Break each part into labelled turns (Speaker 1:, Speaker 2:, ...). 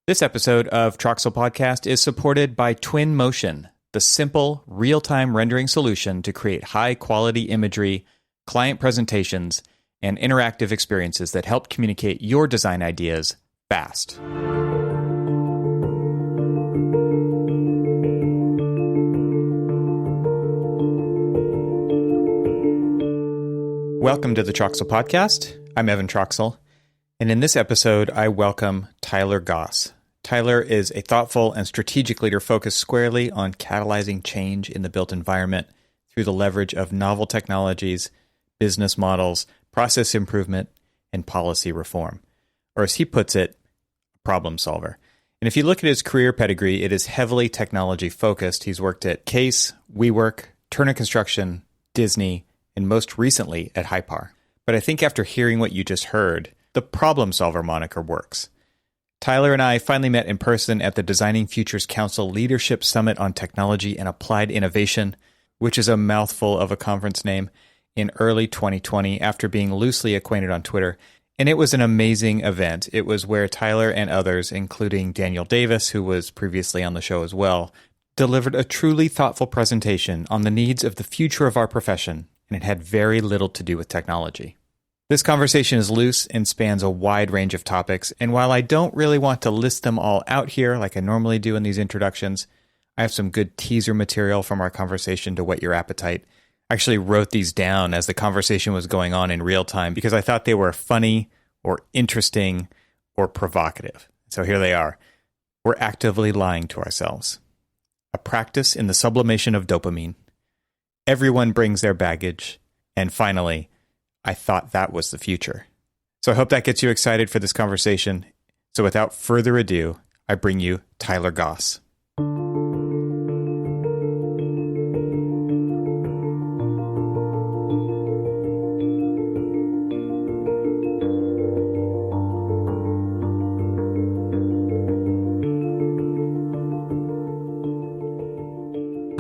Speaker 1: This episode of Troxel Podcast is supported by Twinmotion, the simple, real-time rendering solution to create high-quality imagery, client presentations, and interactive experiences that help communicate your design ideas fast. Welcome to the Troxel Podcast. I'm Evan Troxel, and in this episode, I welcome Tyler Goss. Tyler is a thoughtful and strategic leader focused squarely on catalyzing change in the built environment through the leverage of novel technologies, business models, process improvement, and policy reform. Or as he puts it, problem solver. And if you look at his career pedigree, it is heavily technology focused. He's worked at Case, WeWork, Turner Construction, Disney, and most recently at Hypar. But I think after hearing what you just heard, the problem solver moniker works. Tyler and I finally met in person at the Designing Futures Council Leadership Summit on Technology and Applied Innovation, which is a mouthful of a conference name, in early 2020 after being loosely acquainted on Twitter. And it was an amazing event. It was where Tyler and others, including Daniel Davis, who was previously on the show as well, delivered a truly thoughtful presentation on the needs of the future of our profession, and it had very little to do with technology. This conversation is loose and spans a wide range of topics, and while I don't really want to list them all out here like I normally do in these introductions, I have some good teaser material from our conversation to whet your appetite. I actually wrote these down as the conversation was going on in real time because I thought they were funny or interesting or provocative. So here they are. We're actively lying to ourselves. A practice in the sublimation of dopamine. Everyone brings their baggage. And finally, I thought that was the future. So I hope that gets you excited for this conversation. So without further ado, I bring you Tyler Goss.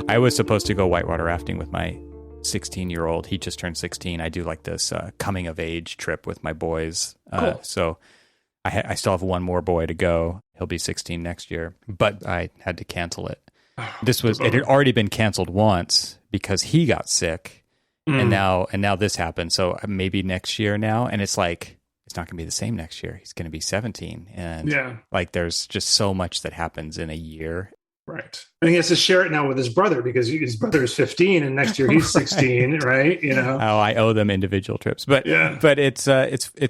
Speaker 1: I was supposed to go whitewater rafting with my 16-year-old. He just turned 16. I do like this coming of age trip with my boys.
Speaker 2: Cool.
Speaker 1: So I still have one more boy to go. He'll be 16 next year, but I had to cancel it. It had already been canceled once because he got sick, and now this happened. So maybe next year now, and it's like it's not going to be the same next year. He's going to be 17, and there's just so much that happens in a year.
Speaker 2: Right. And he has to share it now with his brother because his brother is 15 and next year he's 16, right? You know.
Speaker 1: Oh, I owe them individual trips. But it's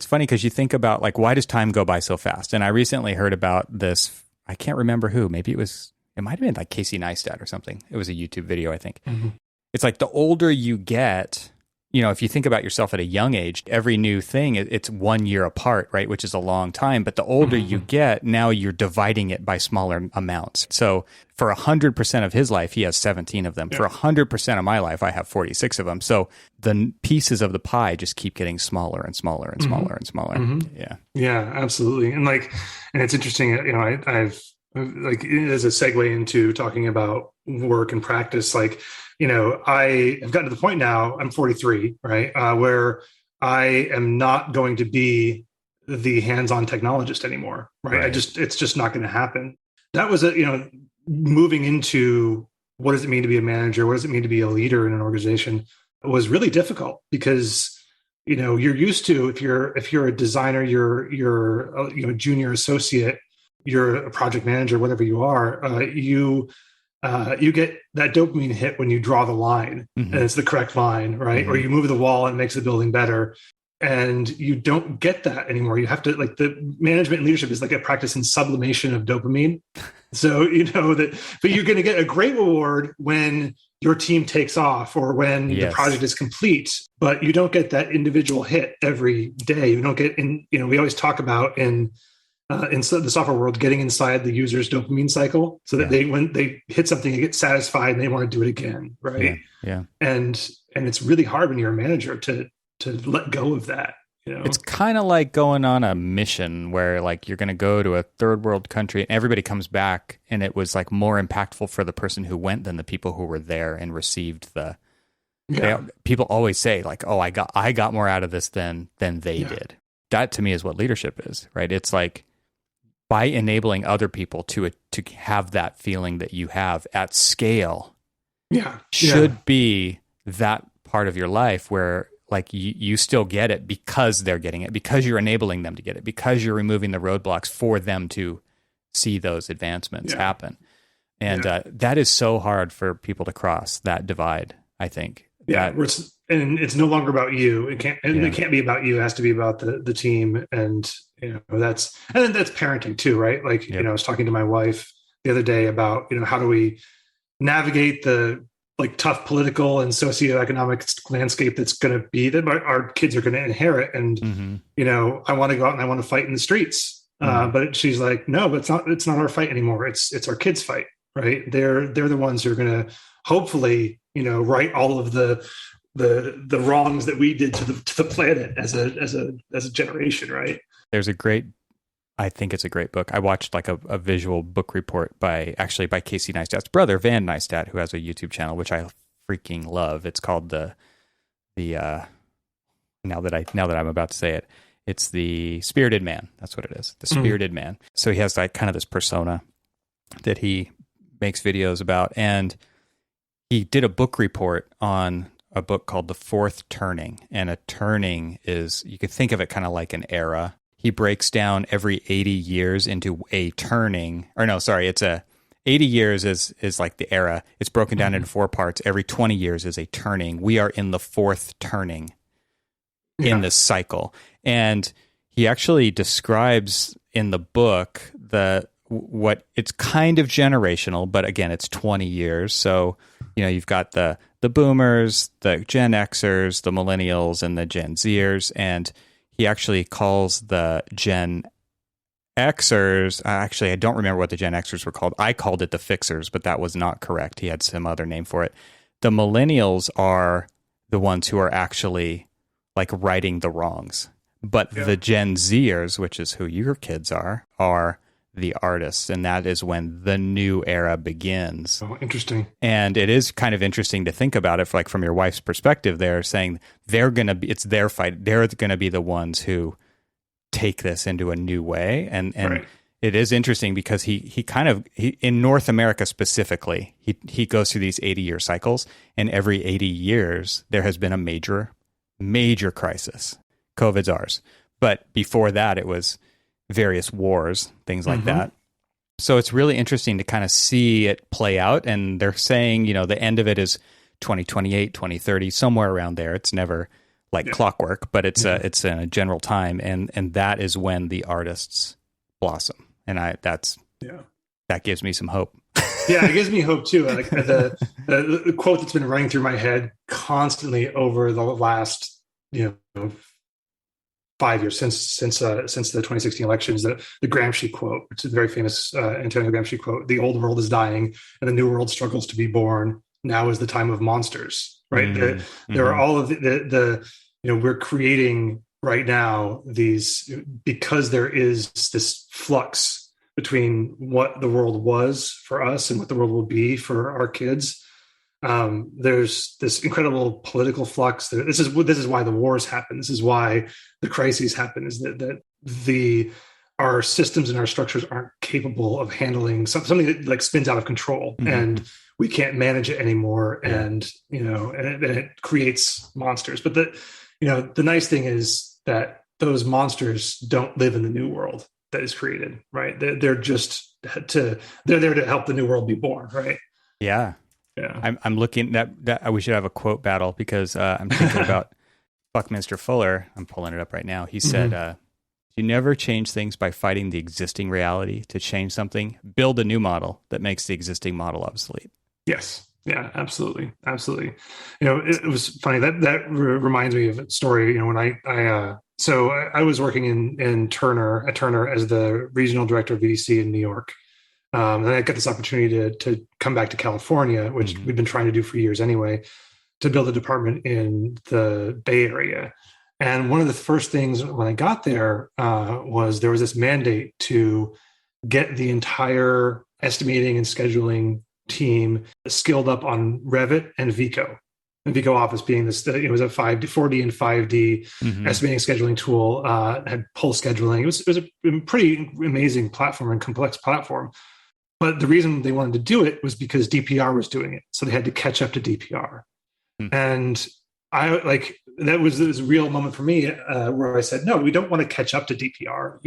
Speaker 1: funny because you think about like, why does time go by so fast? And I recently heard about this. I can't remember who. Maybe it might have been like Casey Neistat or something. It was a YouTube video, I think. Mm-hmm. It's like the older you get, you know, if you think about yourself at a young age, every new thing, it's 1 year apart, right? Which is a long time. But the older you get, now you're dividing it by smaller amounts. So for 100% of his life, he has 17 of them. Yeah. For 100% of my life, I have 46 of them. So the pieces of the pie just keep getting smaller and smaller and smaller and smaller. Mm-hmm. Yeah.
Speaker 2: Yeah, absolutely. And it's interesting, you know, I've like as a segue into talking about work and practice, like, you know, I have gotten to the point now, I'm 43, right, where I am not going to be the hands-on technologist anymore, right? It's just not going to happen. That was moving into what does it mean to be a manager? What does it mean to be a leader in an organization was really difficult because, you know, you're used to, if you're a designer, you're a junior associate, you're a project manager, whatever you are, you get that dopamine hit when you draw the line and it's the correct line, right? Or you move the wall and it makes the building better. And you don't get that anymore. You have to, like, the management and leadership is like a practice in sublimation of dopamine. So, you know, but you're going to get a great reward when your team takes off or when the project is complete, but you don't get that individual hit every day. You don't get we always talk about in the software world, getting inside the user's dopamine cycle so that when they hit something, they get satisfied and they want to do it again. Right. Yeah. And it's really hard when you're a manager to let go of that. You know?
Speaker 1: It's kind of like going on a mission where like you're going to go to a third world country and everybody comes back and it was like more impactful for the person who went than the people who were there and received the. People always say like, oh, I got more out of this than they did. That to me is what leadership is, right? It's like by enabling other people to have that feeling that you have at scale, should be that part of your life where like you still get it because they're getting it, because you're enabling them to get it, because you're removing the roadblocks for them to see those advancements happen. And that is so hard for people to cross that divide, I think.
Speaker 2: And it's no longer about you. It can't be about you. It has to be about the team. And that's parenting too, right? Like, I was talking to my wife the other day about, how do we navigate the like tough political and socioeconomic landscape that's going to be that our kids are going to inherit. And, I want to go out and I want to fight in the streets. But she's like, no, but it's not our fight anymore. It's our kids' fight, right? They're the ones who are going to hopefully, right all of the wrongs that we did to the planet as a generation, right?
Speaker 1: I think it's a great book. I watched like a visual book report by Casey Neistat's brother, Van Neistat, who has a YouTube channel, which I freaking love. It's called the now that I'm about to say it, it's the Spirited Man. That's what it is. The Spirited Man. So he has like kind of this persona that he makes videos about. And he did a book report on a book called The Fourth Turning. And a turning is, you could think of it kind of like an era. He breaks down every 80 years into a turning, or no, sorry, it's 80 years is like the era. It's broken down into 4 parts. Every 20 years is a turning. We are in the fourth turning in this cycle. And he actually describes in the book what it's kind of generational, but again, it's 20 years. So, you've got the boomers, the Gen Xers, the millennials, and the Gen Zers. And he actually calls the Gen Xers, actually, I don't remember what the Gen Xers were called. I called it the Fixers, but that was not correct. He had some other name for it. The millennials are the ones who are actually like righting the wrongs. But the Gen Zers, which is who your kids are the artists. And that is when the new era begins.
Speaker 2: Oh, interesting.
Speaker 1: And it is kind of interesting to think about it from your wife's perspective. They're saying it's their fight. They're going to be the ones who take this into a new way. And right. It is interesting because he in North America specifically, he goes through these 80-year cycles, and every 80 years there has been a major crisis. COVID's ours. But before that, it was various wars, things like that. So it's really interesting to kind of see it play out. And they're saying, the end of it is 2028, 2030, somewhere around there. It's never like clockwork, but it's a general time. And that is when the artists blossom. And that gives me some hope.
Speaker 2: Yeah, it gives me hope too. Like the quote that's been running through my head constantly over the last, 5 years since the 2016 elections, the Gramsci quote, which is a very famous Antonio Gramsci quote: "The old world is dying, and the new world struggles to be born. Now is the time of monsters." Right? There are all of the we're creating right now these, because there is this flux between what the world was for us and what the world will be for our kids. There's this incredible political flux. This is why the wars happen. This is why the crises happen. Is that our systems and our structures aren't capable of handling something that like spins out of control, and we can't manage it anymore. And it creates monsters. But the nice thing is that those monsters don't live in the new world that is created. Right? They're there to help the new world be born. Right?
Speaker 1: Yeah. Yeah, I'm looking that we should have a quote battle, because I'm thinking about Buckminster Fuller. I'm pulling it up right now. He said, "You never change things by fighting the existing reality. To change something, build a new model that makes the existing model obsolete."
Speaker 2: Yes. Yeah, absolutely. Absolutely. It was funny that reminds me of a story. When I was working at Turner as the regional director of VDC in New York. And I got this opportunity to come back to California, which we've been trying to do for years anyway, to build a department in the Bay Area. And one of the first things when I got there was there was this mandate to get the entire estimating and scheduling team skilled up on Revit and Vico. And Vico Office being this, it was a 4D and 5D estimating scheduling tool, had pull scheduling. It was a pretty amazing platform and complex platform. But the reason they wanted to do it was because DPR was doing it. So they had to catch up to DPR. And I like, that was this real moment for me where I said, no, we don't want to catch up to DPR.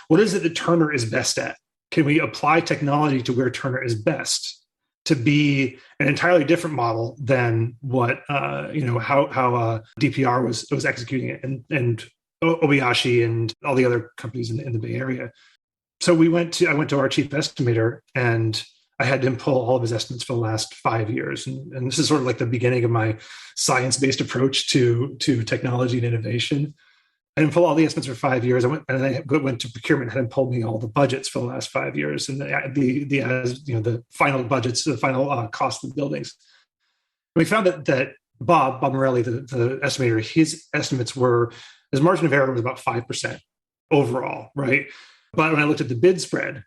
Speaker 2: What is it that Turner is best at? Can we apply technology to where Turner is best to be an entirely different model than what, how DPR was executing it, and Obayashi and all the other companies in the Bay Area. So I went to our chief estimator, and I had him pull all of his estimates for the last 5 years. And this is sort of like the beginning of my science-based approach to technology and innovation. I didn't pull all the estimates for 5 years. I went to procurement, had him pull me all the budgets for the last 5 years, and the final budgets, the final cost of the buildings. And we found that Bob Morelli, the estimator, his estimates his margin of error was about 5% overall, right? But when I looked at the bid spread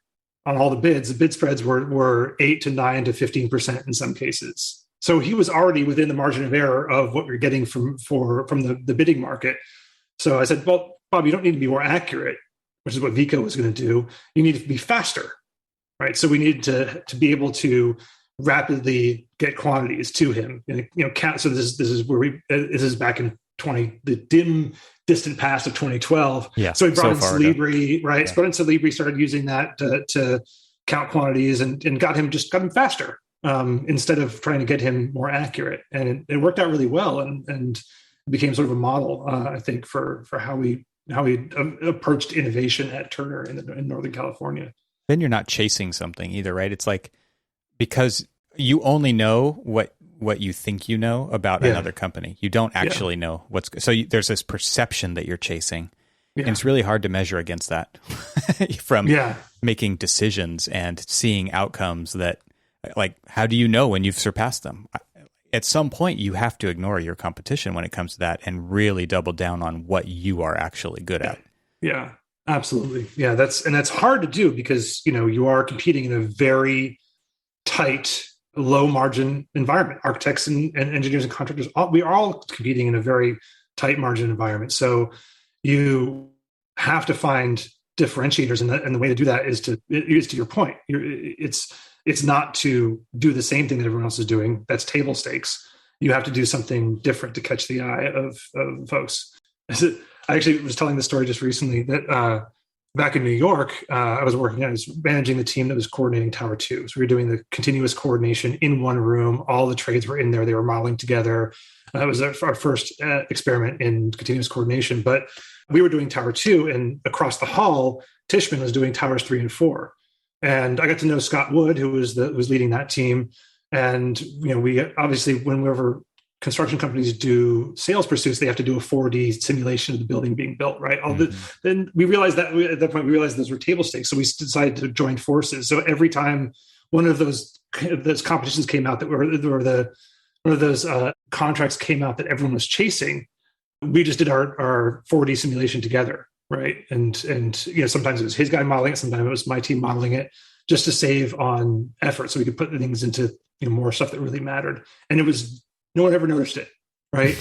Speaker 2: on all the bid spreads were 8 to 9 to 15% in some cases. So he was already within the margin of error of what we're getting from the bidding market. So I said, well, Bob, you don't need to be more accurate, which is what Vico was going to do. You need to be faster, right? So we needed to be able to rapidly get quantities to him, and count. So this is back in the dim distant past of 2012.
Speaker 1: Yeah.
Speaker 2: So he brought in
Speaker 1: Celebri,
Speaker 2: right?
Speaker 1: Yeah.
Speaker 2: Brought in Celebri, started using that to count quantities, and got him faster instead of trying to get him more accurate. And it worked out really well, and became sort of a model, I think, for how we approached innovation at Turner in Northern California.
Speaker 1: Then you're not chasing something either, right? It's like, because you only know what you think you know about another company. You don't actually know there's this perception that you're chasing. Yeah. And it's really hard to measure against that from making decisions and seeing outcomes that, like, how do you know when you've surpassed them? At some point, you have to ignore your competition when it comes to that and really double down on what you are actually good at.
Speaker 2: Yeah, absolutely. Yeah, that's hard to do because, you are competing in a very tight, low margin environment. Architects and engineers and contractors, we are all competing in a very tight margin environment. So you have to find differentiators, and the way to do that is to your point. It's not to do the same thing that everyone else is doing. That's table stakes. You have to do something different to catch the eye of folks. I actually was telling the story just recently that back in New York, I was managing the team that was coordinating Tower 2. So we were doing the continuous coordination in one room. All the trades were in there. They were modeling together. It was our first experiment in continuous coordination. But we were doing Tower 2, and across the hall, Tishman was doing Towers 3 and 4. And I got to know Scott Wood, who was leading that team. And we obviously, whenever construction companies do sales pursuits, they have to do a 4D simulation of the building being built, right? Then we realized that at that point we realized those were table stakes, so we decided to join forces. So every time one of those competitions came out one of those contracts came out that everyone was chasing, we just did our 4D simulation together. Right. And sometimes it was his guy modeling it. Sometimes it was my team modeling it, just to save on effort. So we could put things into more stuff that really mattered. And no one ever noticed it. Right.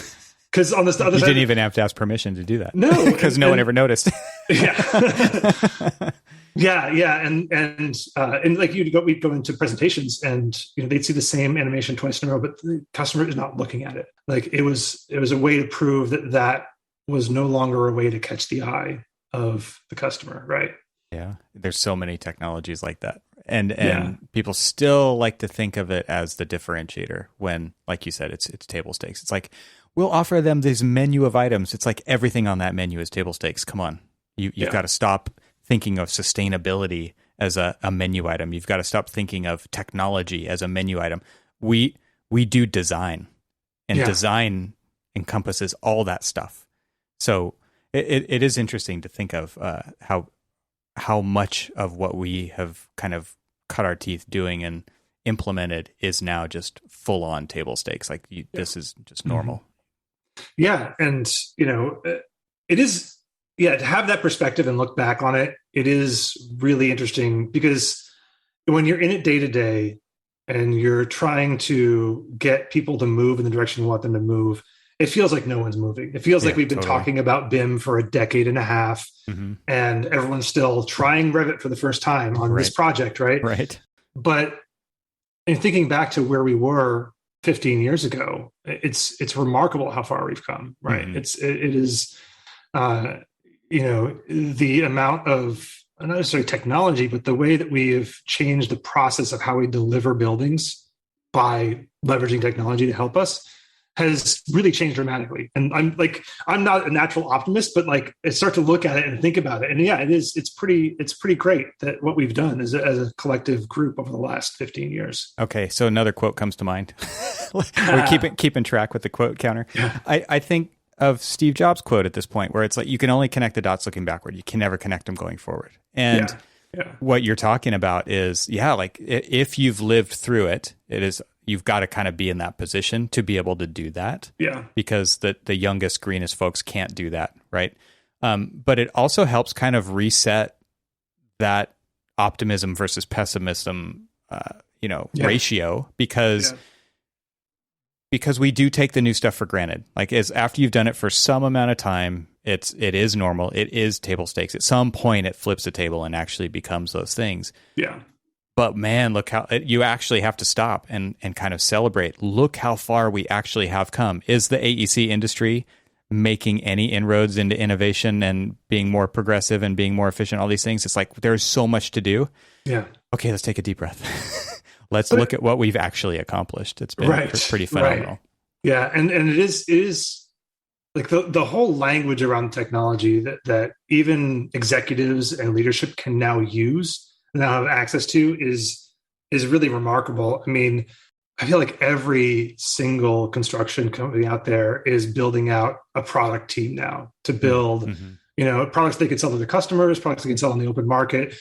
Speaker 2: Because on this other
Speaker 1: side, you didn't
Speaker 2: even
Speaker 1: even have to ask permission to do that.
Speaker 2: No,
Speaker 1: because no one ever noticed.
Speaker 2: Yeah. Yeah. And like we'd go into presentations, and they'd see the same animation twice in a row, but the customer is not looking at it. Like it was a way to prove that was no longer a way to catch the eye of the customer, right?
Speaker 1: Yeah, there's so many technologies like that. And people still like to think of it as the differentiator when, like you said, it's table stakes. It's like, we'll offer them this menu of items. It's like everything on that menu is table stakes. Come on. You've got to stop thinking of sustainability as a menu item. You've got to stop thinking of technology as a menu item. We do design, and design encompasses all that stuff. So it is interesting to think of how much of what we have kind of cut our teeth doing and implemented is now just full on table stakes. Like this is just normal.
Speaker 2: Yeah. And, it is, to have that perspective and look back on it, it is really interesting, because when you're in it day to day, and you're trying to get people to move in the direction you want them to move, it feels like no one's moving. It feels like we've been talking about BIM for a decade and a half, and everyone's still trying Revit for the first time on this project, right?
Speaker 1: Right.
Speaker 2: But in thinking back to where we were 15 years ago, it's remarkable how far we've come, right? It is, the amount of, not necessarily technology, but the way that we have changed the process of how we deliver buildings by leveraging technology to help us has really changed dramatically. And I'm not a natural optimist, but like I start to look at it and think about it. And yeah, it's pretty great that what we've done as a collective group over the last 15 years.
Speaker 1: Okay. So another quote comes to mind. We're keeping track with the quote counter.
Speaker 2: Yeah.
Speaker 1: I think of Steve Jobs' quote at this point where it's like, you can only connect the dots looking backward. You can never connect them going forward. And what you're talking about is, like if you've lived through it, you've got to kind of be in that position to be able to do that.
Speaker 2: Yeah.
Speaker 1: Because the youngest, greenest folks can't do that. Right. But it also helps kind of reset that optimism versus pessimism, ratio, because we do take the new stuff for granted. Like after you've done it for some amount of time, it is normal. It is table stakes. At some point it flips a table and actually becomes those things.
Speaker 2: Yeah.
Speaker 1: But man, look how you actually have to stop and kind of celebrate. Look how far we actually have come. Is the AEC industry making any inroads into innovation and being more progressive and being more efficient? All these things. It's like there's so much to do.
Speaker 2: Yeah.
Speaker 1: Okay, let's take a deep breath. Let's look at what we've actually accomplished. It's been pretty phenomenal.
Speaker 2: Right. Yeah, and it is like the whole language around technology that even executives and leadership can now use, now have access to, is really remarkable. I mean, I feel like every single construction company out there is building out a product team now to build, products they can sell to their customers, products they can sell on the open market,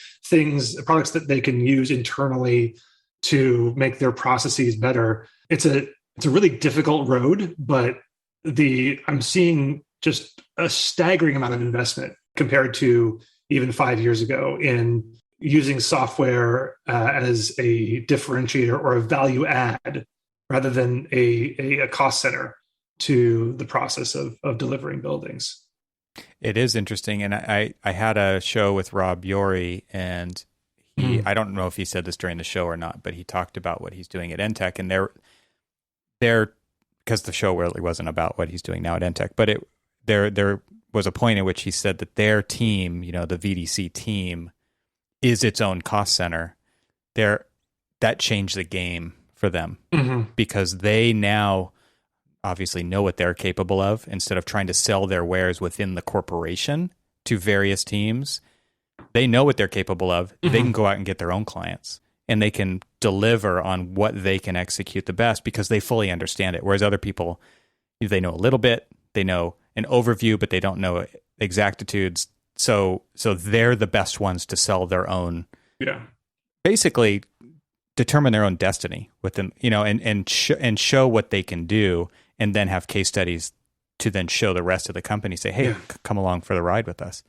Speaker 2: products that they can use internally to make their processes better. It's a really difficult road, but I'm seeing just a staggering amount of investment compared to even 5 years ago in using software as a differentiator or a value add rather than a cost center to the process of delivering buildings.
Speaker 1: It is interesting. And I had a show with Rob Yorey, and I don't know if he said this during the show or not, but he talked about what he's doing at NTech, and they're because the show really wasn't about what he's doing now at NTech, but there was a point in which he said that their team, the VDC team, is its own cost center. That changed the game for them because they now obviously know what they're capable of. Instead of trying to sell their wares within the corporation to various teams, they know what they're capable of. They can go out and get their own clients, and they can deliver on what they can execute the best because they fully understand it. Whereas other people, they know a little bit, they know an overview, but they don't know exactitudes. So they're the best ones to sell their own, basically determine their own destiny with them, and show what they can do, and then have case studies to then show the rest of the company, say, hey, come along for the ride with us.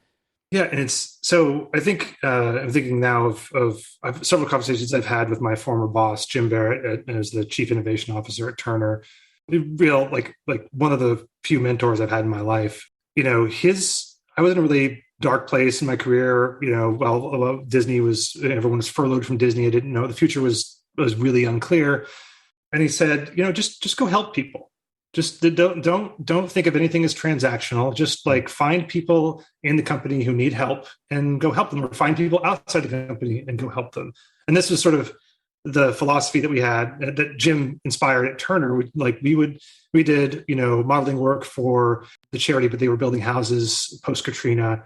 Speaker 2: Yeah. And it's, so I think I'm thinking now of several conversations I've had with my former boss, Jim Barrett, as the chief innovation officer at Turner. Real, like one of the few mentors I've had in my life. I was in a really dark place in my career. While Disney everyone was furloughed from Disney. I didn't know, the future was really unclear. And he said, just go help people. Just don't think of anything as transactional. Just like find people in the company who need help and go help them, or find people outside the company and go help them. And this was sort of the philosophy that we had that Jim inspired at Turner. We did, modeling work for the charity, but they were building houses post Katrina.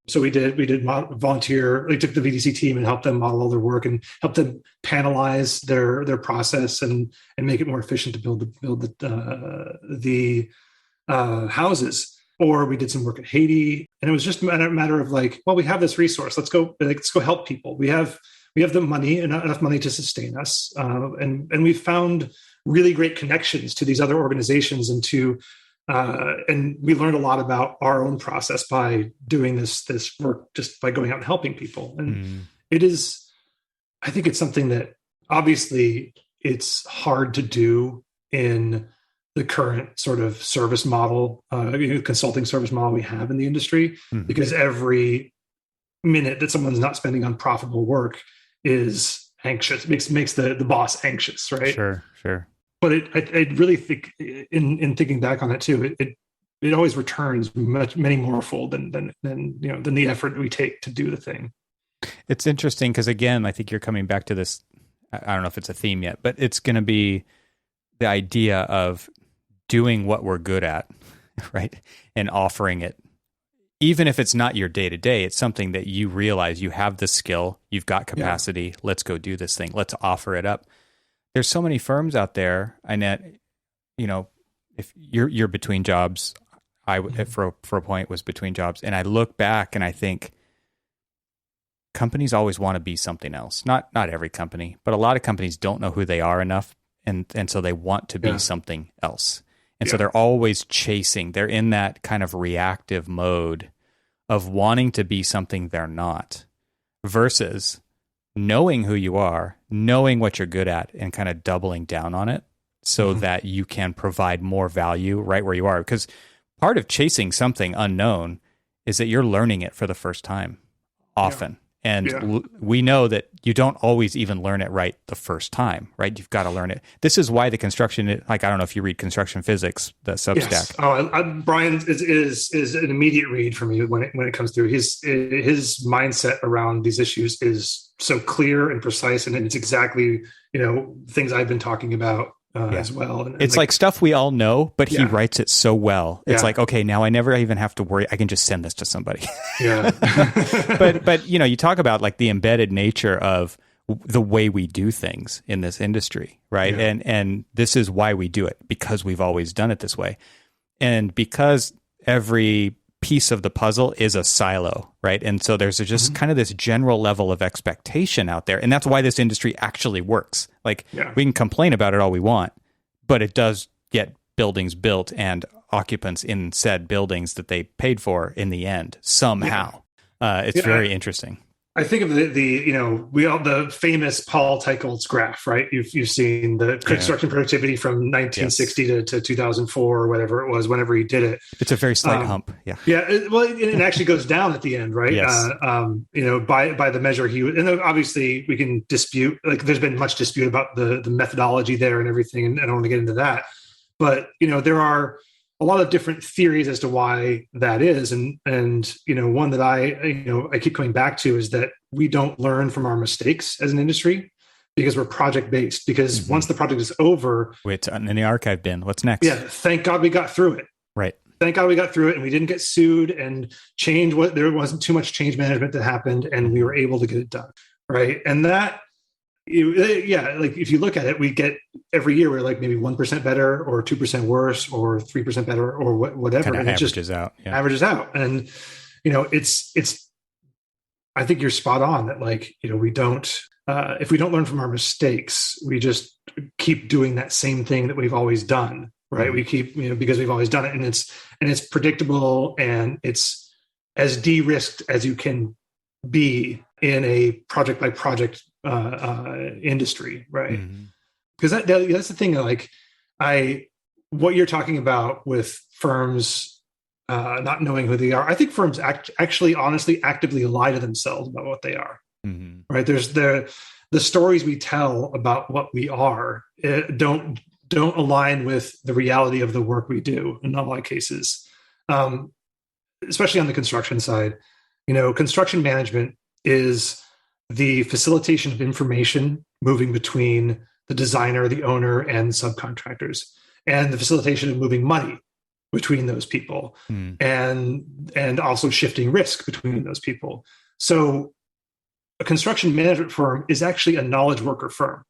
Speaker 2: So we did volunteer. We took the VDC team and helped them model all their work and help them panelize their process and make it more efficient to build the houses. Or we did some work at Haiti, and it was just a matter of we have this resource. Let's go help people. We have the money, enough money to sustain us, and we've found really great connections to these other organizations and we learned a lot about our own process by doing this work, just by going out and helping people. And it is, I think it's something that obviously it's hard to do in the current sort of service model, consulting service model we have in the industry, because every minute that someone's not spending on profitable work is anxious, makes the boss anxious, right?
Speaker 1: Sure.
Speaker 2: But I really think in thinking back on it too, it always returns many more fold than the effort we take to do the thing.
Speaker 1: It's interesting because, again, I think you're coming back to this. I don't know if it's a theme yet, but it's going to be the idea of doing what we're good at, right? And offering it. Even if it's not your day-to-day, it's something that you realize you have the skill, you've got capacity, let's go do this thing, let's offer it up. There's so many firms out there, Annette, if you're between jobs, I for a point was between jobs, and I look back and I think companies always want to be something else. Not every company, but a lot of companies don't know who they are enough, and so they want to be something else. And so they're always chasing. They're in that kind of reactive mode of wanting to be something they're not, versus knowing who you are, knowing what you're good at, and kind of doubling down on it so that you can provide more value right where you are. Because part of chasing something unknown is that you're learning it for the first time often. And we know that you don't always even learn it right the first time, right? You've got to learn it. This is why the construction, I don't know if you read Construction Physics, the Substack.
Speaker 2: Yes. Brian is an immediate read for me when it comes through. His mindset around these issues is so clear and precise, and it's exactly things I've been talking about as well. And
Speaker 1: it's like stuff we all know, but he writes it so well. It's like, okay, now I never even have to worry. I can just send this to somebody.
Speaker 2: Yeah.
Speaker 1: but you talk about like the embedded nature of the way we do things in this industry, right? Yeah. And this is why we do it, because we've always done it this way. And because every piece of the puzzle is a silo, right? And so there's just kind of this general level of expectation out there. And that's why this industry actually works. Like we can complain about it all we want, but it does get buildings built and occupants in said buildings that they paid for in the end somehow. It's very interesting.
Speaker 2: I think of the famous Paul Teicholz graph, right? You've seen the construction productivity from 1960 to 2004 or whatever it was, whenever he did it.
Speaker 1: It's a very slight hump. Yeah.
Speaker 2: Yeah. It actually goes down at the end, right?
Speaker 1: Yes.
Speaker 2: By the measure he would, and obviously we can dispute, like there's been much dispute about the methodology there and everything. And I don't want to get into that, but there are a lot of different theories as to why that is. And one that I keep coming back to is that we don't learn from our mistakes as an industry because we're project based, because once the project is over,
Speaker 1: it's in the archive bin. What's next?
Speaker 2: Yeah. Thank God we got through it.
Speaker 1: Right.
Speaker 2: Thank God we got through it and we didn't get sued and there wasn't too much change management that happened and we were able to get it done. Right. And that, like if you look at it, we get every year we're like maybe 1% better or 2% worse or 3% better or whatever.
Speaker 1: Kind of
Speaker 2: and it
Speaker 1: averages
Speaker 2: just
Speaker 1: out. Yeah.
Speaker 2: Averages out. And, it's, I think you're spot on that we don't, if we don't learn from our mistakes, we just keep doing that same thing that we've always done. Right. We keep, because we've always done it and it's predictable and it's as de-risked as you can be in a project by project industry, right? Because that's the thing. What you're talking about with firms not knowing who they are, I think firms actually honestly actively lie to themselves about what they are. Right? There's the stories we tell about what we are don't align with the reality of the work we do in a lot of cases, especially on the construction side. Construction management is the facilitation of information moving between the designer, the owner, and subcontractors, and the facilitation of moving money between those people, and also shifting risk between those people. So a construction management firm is actually a knowledge worker firm,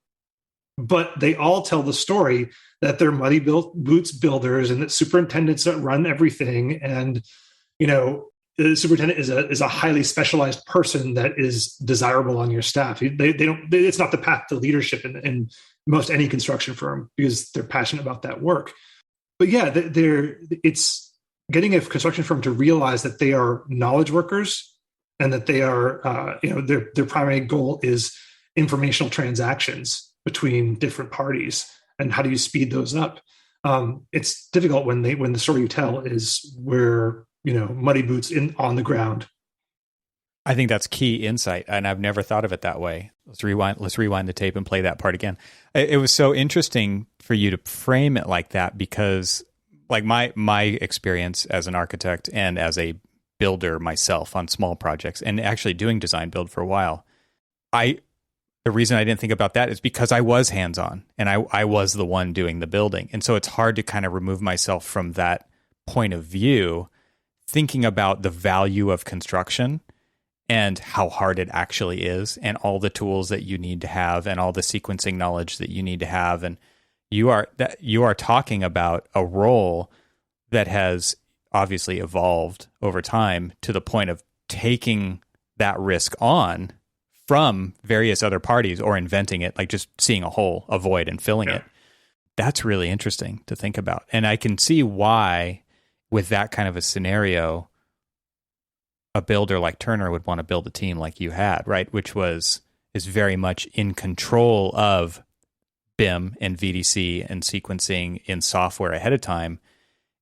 Speaker 2: but they all tell the story that they're muddy boots builders and that superintendents that run everything. And, the superintendent is a highly specialized person that is desirable on your staff. It's not the path to leadership in most any construction firm because they're passionate about that work. But yeah, it's getting a construction firm to realize that they are knowledge workers and that they are, their primary goal is informational transactions between different parties, and how do you speed those up? It's difficult when the story you tell is where, muddy boots on the ground.
Speaker 1: I think that's key insight, and I've never thought of it that way. Let's rewind the tape and play that part again. It was so interesting for you to frame it like that, because like my experience as an architect and as a builder myself on small projects, and actually doing design build for a while, the reason I didn't think about that is because I was hands-on and I was the one doing the building. And so it's hard to kind of remove myself from that point of view, thinking about the value of construction and how hard it actually is, and all the tools that you need to have, and all the sequencing knowledge that you need to have. And you are talking about a role that has obviously evolved over time to the point of taking that risk on from various other parties, or inventing it, like just seeing a hole, a void, and filling it. That's really interesting to think about. And I can see why, with that kind of a scenario, a builder like Turner would want to build a team like you had, right? Which is very much in control of BIM and VDC and sequencing in software ahead of time,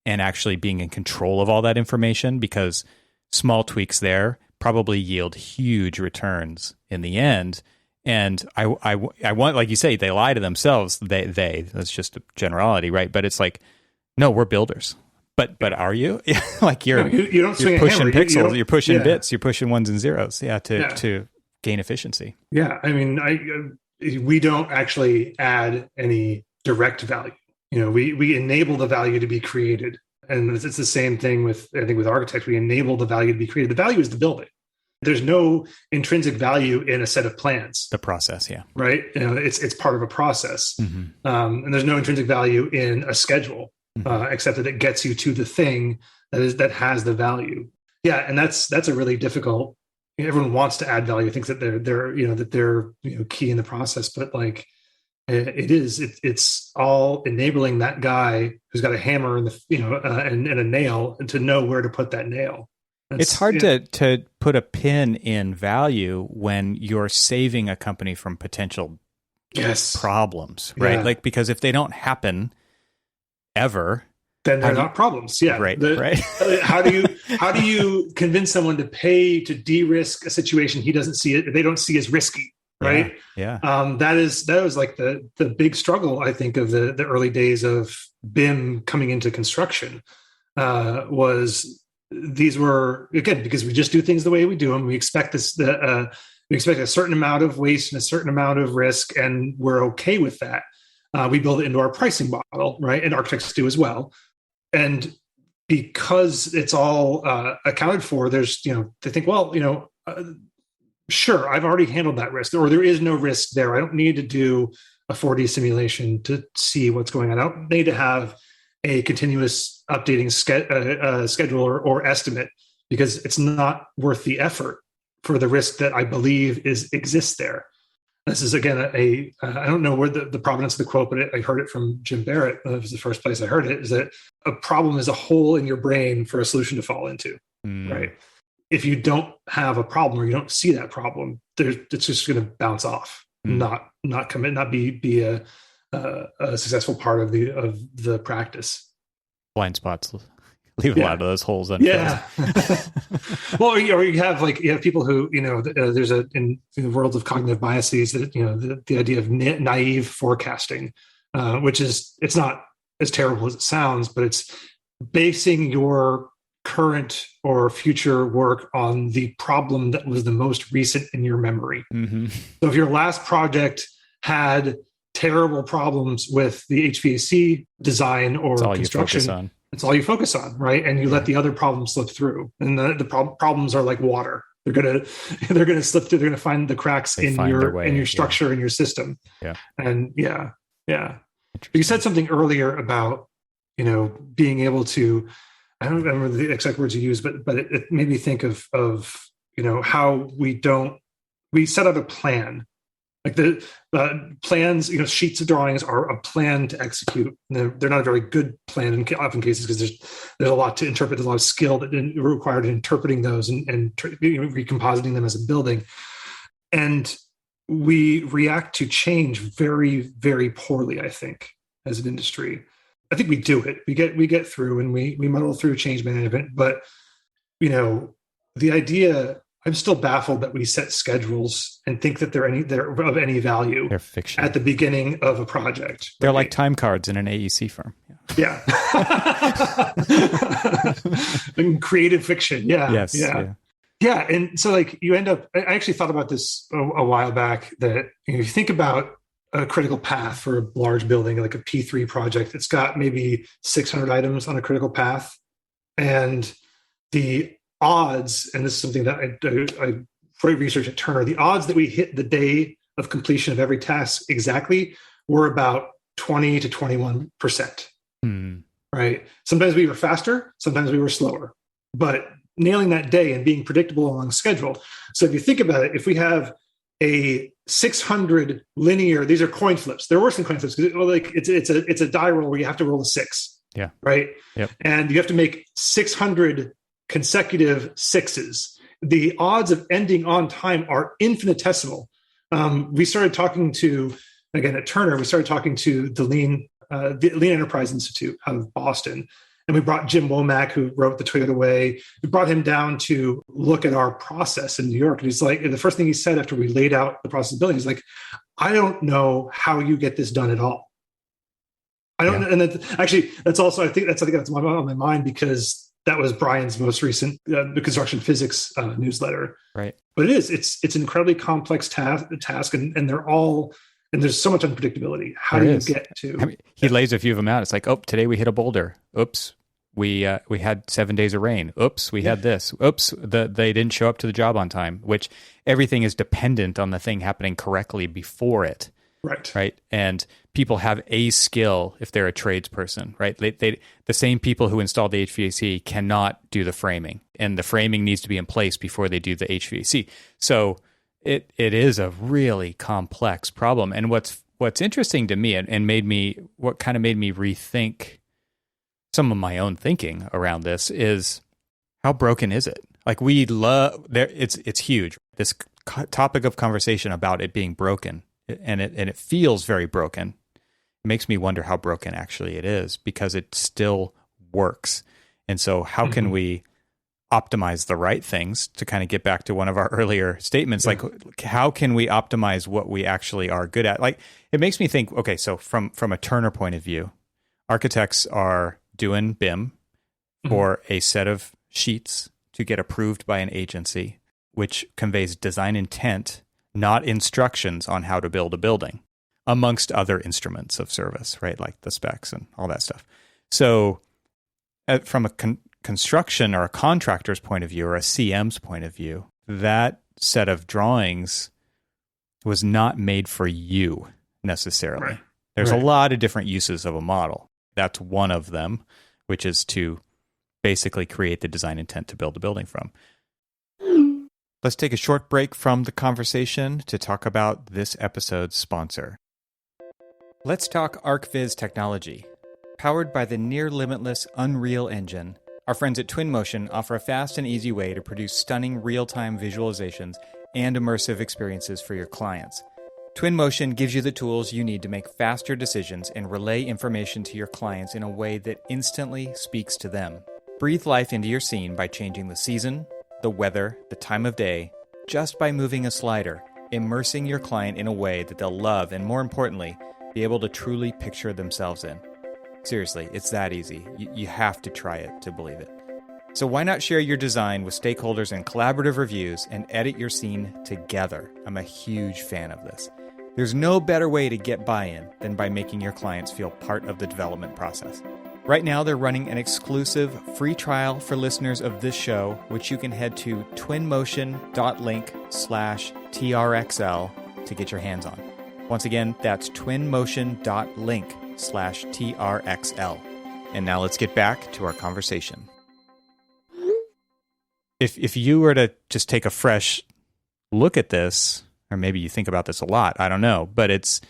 Speaker 1: and actually being in control of all that information, because small tweaks there probably yield huge returns in the end. And I want, like you say, they lie to themselves. That's just a generality, right? But it's like, no, we're builders. But are you? Like you don't swing you're pushing pixels, you're pushing bits, you're pushing ones and zeros, to gain efficiency.
Speaker 2: Yeah, I mean, we don't actually add any direct value. We enable the value to be created, and it's the same thing with architects. We enable the value to be created. The value is the building. There's no intrinsic value in a set of plans.
Speaker 1: The process, yeah,
Speaker 2: right. It's part of a process,
Speaker 1: mm-hmm.
Speaker 2: And there's no intrinsic value in a schedule. Except that it gets you to the thing that has the value. Yeah, and that's a really difficult. Everyone wants to add value, thinks that they're key in the process, but like it's all enabling that guy who's got a hammer and and a nail, and to know where to put that nail.
Speaker 1: It's hard to put a pin in value when you're saving a company from potential problems, right? Like, because if they don't happen ever,
Speaker 2: then they're not problems. Yeah,
Speaker 1: right.
Speaker 2: How do you convince someone to pay to de-risk a situation he doesn't see it? They don't see as risky, right?
Speaker 1: Yeah.
Speaker 2: That was like the big struggle, I think, of the early days of BIM coming into construction. These were, again, because we just do things the way we do them. We expect we expect a certain amount of waste and a certain amount of risk, and we're okay with that. We build it into our pricing model, right? And architects do as well. And because it's all accounted for, there's, they think, well, sure, I've already handled that risk, or there is no risk there. I don't need to do a 4D simulation to see what's going on. I don't need to have a continuous updating schedule or estimate, because it's not worth the effort for the risk that I believe exists there. This is, again, I don't know where the provenance of the quote, but I heard it from Jim Barrett. It was the first place I heard it, is that a problem is a hole in your brain for a solution to fall into, right? If you don't have a problem, or you don't see that problem, it's just going to bounce off, not commit, not be a successful part of the practice.
Speaker 1: Blind spots leave a lot of those holes unfilled.
Speaker 2: Yeah. Well, or you have people who, there's in the world of cognitive biases, that, the idea of naive forecasting, which it's not as terrible as it sounds, but it's basing your current or future work on the problem that was the most recent in your memory.
Speaker 1: Mm-hmm.
Speaker 2: So if your last project had terrible problems with the HVAC design or construction, it's all you focus on, right? And you let the other problems slip through. And the problems are like water; they're gonna slip through. They're gonna find the cracks in your structure, in your system.
Speaker 1: Yeah,
Speaker 2: and yeah. You said something earlier about being able to. I don't remember the exact words you used, but it made me think of how we set out a plan. Like the plans, sheets of drawings are a plan to execute. They're not a very good plan in often cases, because there's a lot to interpret. There's a lot of skill that required in interpreting those and recompositing them as a building. And we react to change very, very poorly, I think, as an industry. I think we do it. We get through and we muddle through change management. But, the idea, I'm still baffled that we set schedules and think that they're of any value.
Speaker 1: They're fiction.
Speaker 2: At the beginning of a project.
Speaker 1: They're like time cards in an AEC firm.
Speaker 2: Yeah. And creative fiction. Yeah.
Speaker 1: Yes.
Speaker 2: Yeah. Yeah. And so you end up, I actually thought about this a while back that if you think about a critical path for a large building, like a P3 project, it's got maybe 600 items on a critical path. And the odds, and this is something that I wrote research at Turner, the odds that we hit the day of completion of every task exactly were about 20 to 21%. Right? Sometimes we were faster, sometimes we were slower, but nailing that day and being predictable along schedule. So if you think about it, if we have a 600 linear, these are coin flips. They're worse than coin flips because it's a die roll where you have to roll a 6.
Speaker 1: Yeah.
Speaker 2: Right.
Speaker 1: Yep.
Speaker 2: And you have to make 600 consecutive 6s. The odds of ending on time are infinitesimal. We started talking to, again at Turner, the Lean Enterprise Institute out of Boston. And we brought Jim Womack, who wrote The Toyota Way. We brought him down to look at our process in New York. And he's like, the first thing he said after we laid out the process of building, he's like, I don't know how you get this done at all. I don't know. And that's also, I think that's on my mind because that was Brian's most recent the construction physics newsletter.
Speaker 1: Right.
Speaker 2: But it's an incredibly complex task and they're all, and there's so much unpredictability. How do you get to?
Speaker 1: He lays a few of them out. It's like, today we hit a boulder. Oops. We had 7 days of rain. Oops, we had this. Oops, they didn't show up to the job on time, which everything is dependent on the thing happening correctly before it. Right. And people have a skill if they're a tradesperson, right? The same people who install the HVAC cannot do the framing, and the framing needs to be in place before they do the HVAC. So it is a really complex problem. And what's interesting to me and what kind of made me rethink some of my own thinking around this is how broken is it? Like it's huge. This topic of conversation about it being broken, and it feels very broken. It makes me wonder how broken actually it is because it still works. And so how can we optimize the right things, to kind of get back to one of our earlier statements? Like, how can we optimize what we actually are good at? Like, it makes me think, okay, so from a Turner point of view, architects are doing BIM for a set of sheets to get approved by an agency, which conveys design intent, not instructions on how to build a building, amongst other instruments of service, right? Like the specs and all that stuff. So from a construction or a contractor's point of view or a CM's point of view, that set of drawings was not made for you necessarily. Right. There's a lot of different uses of a model. That's one of them, which is to basically create the design intent to build a building from. Let's take a short break from the conversation to talk about this episode's sponsor. Let's talk ArcViz technology. Powered by the near-limitless Unreal Engine, our friends at Twinmotion offer a fast and easy way to produce stunning real-time visualizations and immersive experiences for your clients. Twinmotion gives you the tools you need to make faster decisions and relay information to your clients in a way that instantly speaks to them. Breathe life into your scene by changing the season, the weather, the time of day, just by moving a slider, immersing your client in a way that they'll love and, more importantly, be able to truly picture themselves in. Seriously, it's that easy. You have to try it to believe it. So why not share your design with stakeholders in collaborative reviews and edit your scene together? I'm a huge fan of this. There's no better way to get buy-in than by making your clients feel part of the development process. Right now, they're running an exclusive free trial for listeners of this show, which you can head to twinmotion.link/TRXL to get your hands on. Once again, that's twinmotion.link/TRXL. And now let's get back to our conversation. If you were to just take a fresh look at this, or maybe you think about this a lot, I don't know, but it's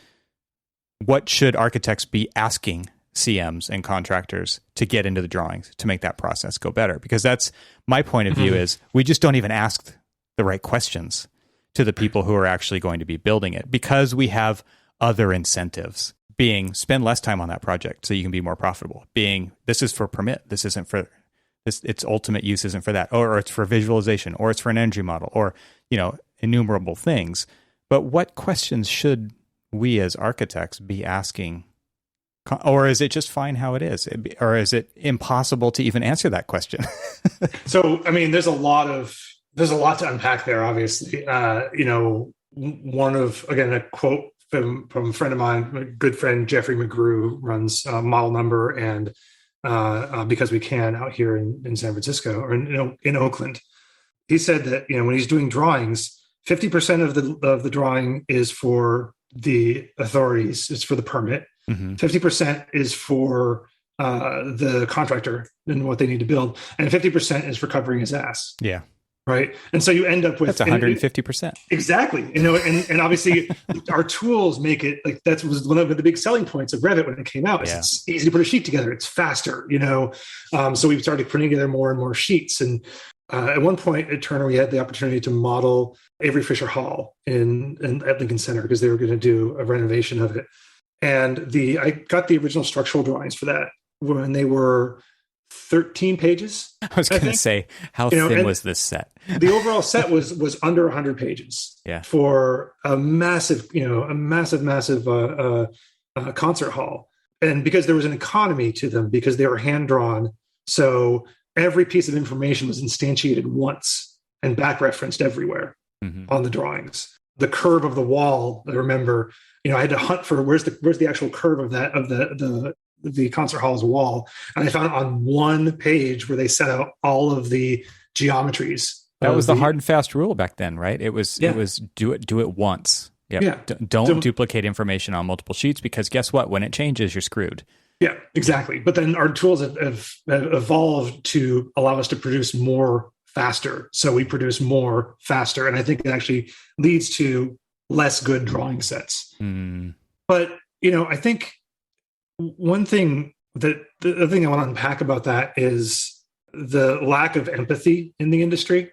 Speaker 1: what should architects be asking CMs and contractors to get into the drawings to make that process go better? Because that's my point of view is we just don't even ask the right questions to the people who are actually going to be building it, because we have other incentives, being spend less time on that project so you can be more profitable, being this is for permit, this isn't for this, its ultimate use isn't for that, or it's for visualization, or it's for an energy model, or innumerable things. But what questions should we as architects be asking? Or is it just fine how it is? Or is it impossible to even answer that question?
Speaker 2: So, I mean, there's a lot to unpack there, obviously. Again, a quote from a friend of mine, a good friend, Jeffrey McGrew, runs Model Number and Because We Can out here in San Francisco, or in Oakland. He said that, when he's doing drawings, 50% of the drawing is for the authorities. It's for the permit. 50% is for the contractor and what they need to build, and 50% is for covering his ass.
Speaker 1: Yeah.
Speaker 2: Right. And so you end up with
Speaker 1: that's 150%.
Speaker 2: Exactly. And obviously our tools make it like that was one of the big selling points of Revit when it came out. It's easy to put a sheet together. It's faster, so we started putting together more and more sheets. And at one point at Turner, we had the opportunity to model Avery Fisher Hall at Lincoln Center, because they were going to do a renovation of it. And I got the original structural drawings for that when they were 13 pages.
Speaker 1: I was going to say, how thin was this set?
Speaker 2: The overall set was under 100 pages.
Speaker 1: Yeah.
Speaker 2: For a massive concert hall. And because there was an economy to them, because they were hand drawn, so every piece of information was instantiated once and back referenced everywhere on the drawings. The curve of the wall, I remember, I had to hunt for where's the actual curve of the concert hall's wall, and I found it on one page where they set out all of the geometries.
Speaker 1: That was the hard and fast rule back then, right? It was do it once. Yep. Yeah. Don't duplicate information on multiple sheets, because guess what? When it changes, you're screwed.
Speaker 2: Yeah, exactly. But then our tools have evolved to allow us to produce more faster. So we produce more faster. And I think it actually leads to less good drawing sets. But, I think one thing the thing I want to unpack about that is the lack of empathy in the industry.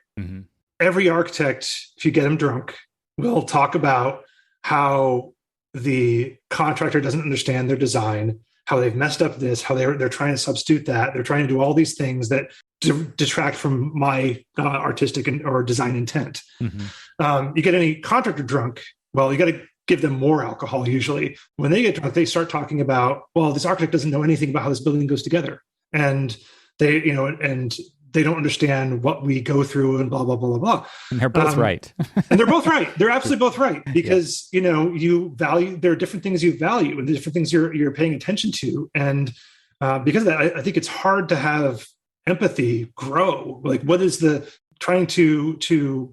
Speaker 2: Every architect, if you get them drunk, will talk about how the contractor doesn't understand their design, how they've messed up this, how they're trying to substitute that. They're trying to do all these things that detract from my artistic or design intent. You get any contractor drunk, well, you got to give them more alcohol. Usually when they get drunk, they start talking about, well, this architect doesn't know anything about how this building goes together. And they don't understand what we go through and blah, blah, blah, blah, blah.
Speaker 1: And they're both right.
Speaker 2: And they're both right. They're absolutely both right, because, you value, there are different things you value and the different things you're paying attention to. And because of that, I think it's hard to have empathy grow. Like, what is trying to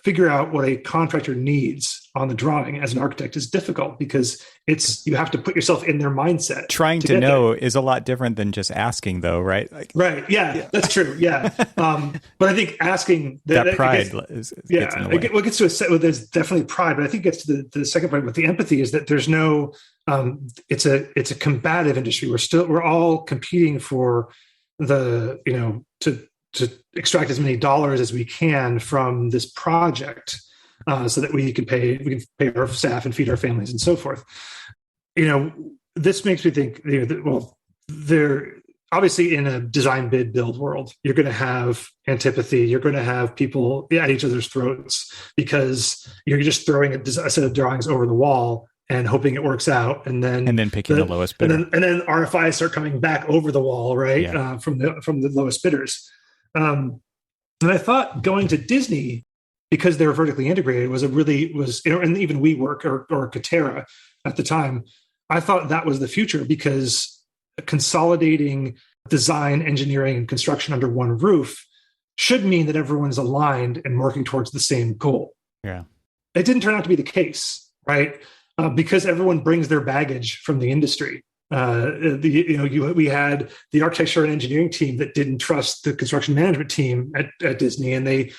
Speaker 2: figure out what a contractor needs on the drawing as an architect is difficult, because you have to put yourself in their mindset.
Speaker 1: Trying to know is a lot different than just asking, though, right?
Speaker 2: Right. Yeah, that's true. Yeah. But I think asking
Speaker 1: that pride gets in the way.
Speaker 2: What gets to a set, well, there's definitely pride, but I think it gets to the second point with the empathy is that there's no, it's a combative industry. We're all competing for to extract as many dollars as we can from this project, so that we can pay our staff and feed our families and so forth. This makes me think, they're obviously in a design bid build world, you're going to have antipathy. You're going to have people at each other's throats, because you're just throwing a set of drawings over the wall and hoping it works out, and then
Speaker 1: picking the lowest bidder,
Speaker 2: and then RFIs start coming back over the wall, right?
Speaker 1: Yeah.
Speaker 2: From the lowest bidders. And I thought going to Disney, because they were vertically integrated, and even WeWork or Katera at the time, I thought that was the future, because consolidating design, engineering, and construction under one roof should mean that everyone's aligned and working towards the same goal.
Speaker 1: Yeah,
Speaker 2: it didn't turn out to be the case, right? Because everyone brings their baggage from the industry. We had the architecture and engineering team that didn't trust the construction management team at Disney, and they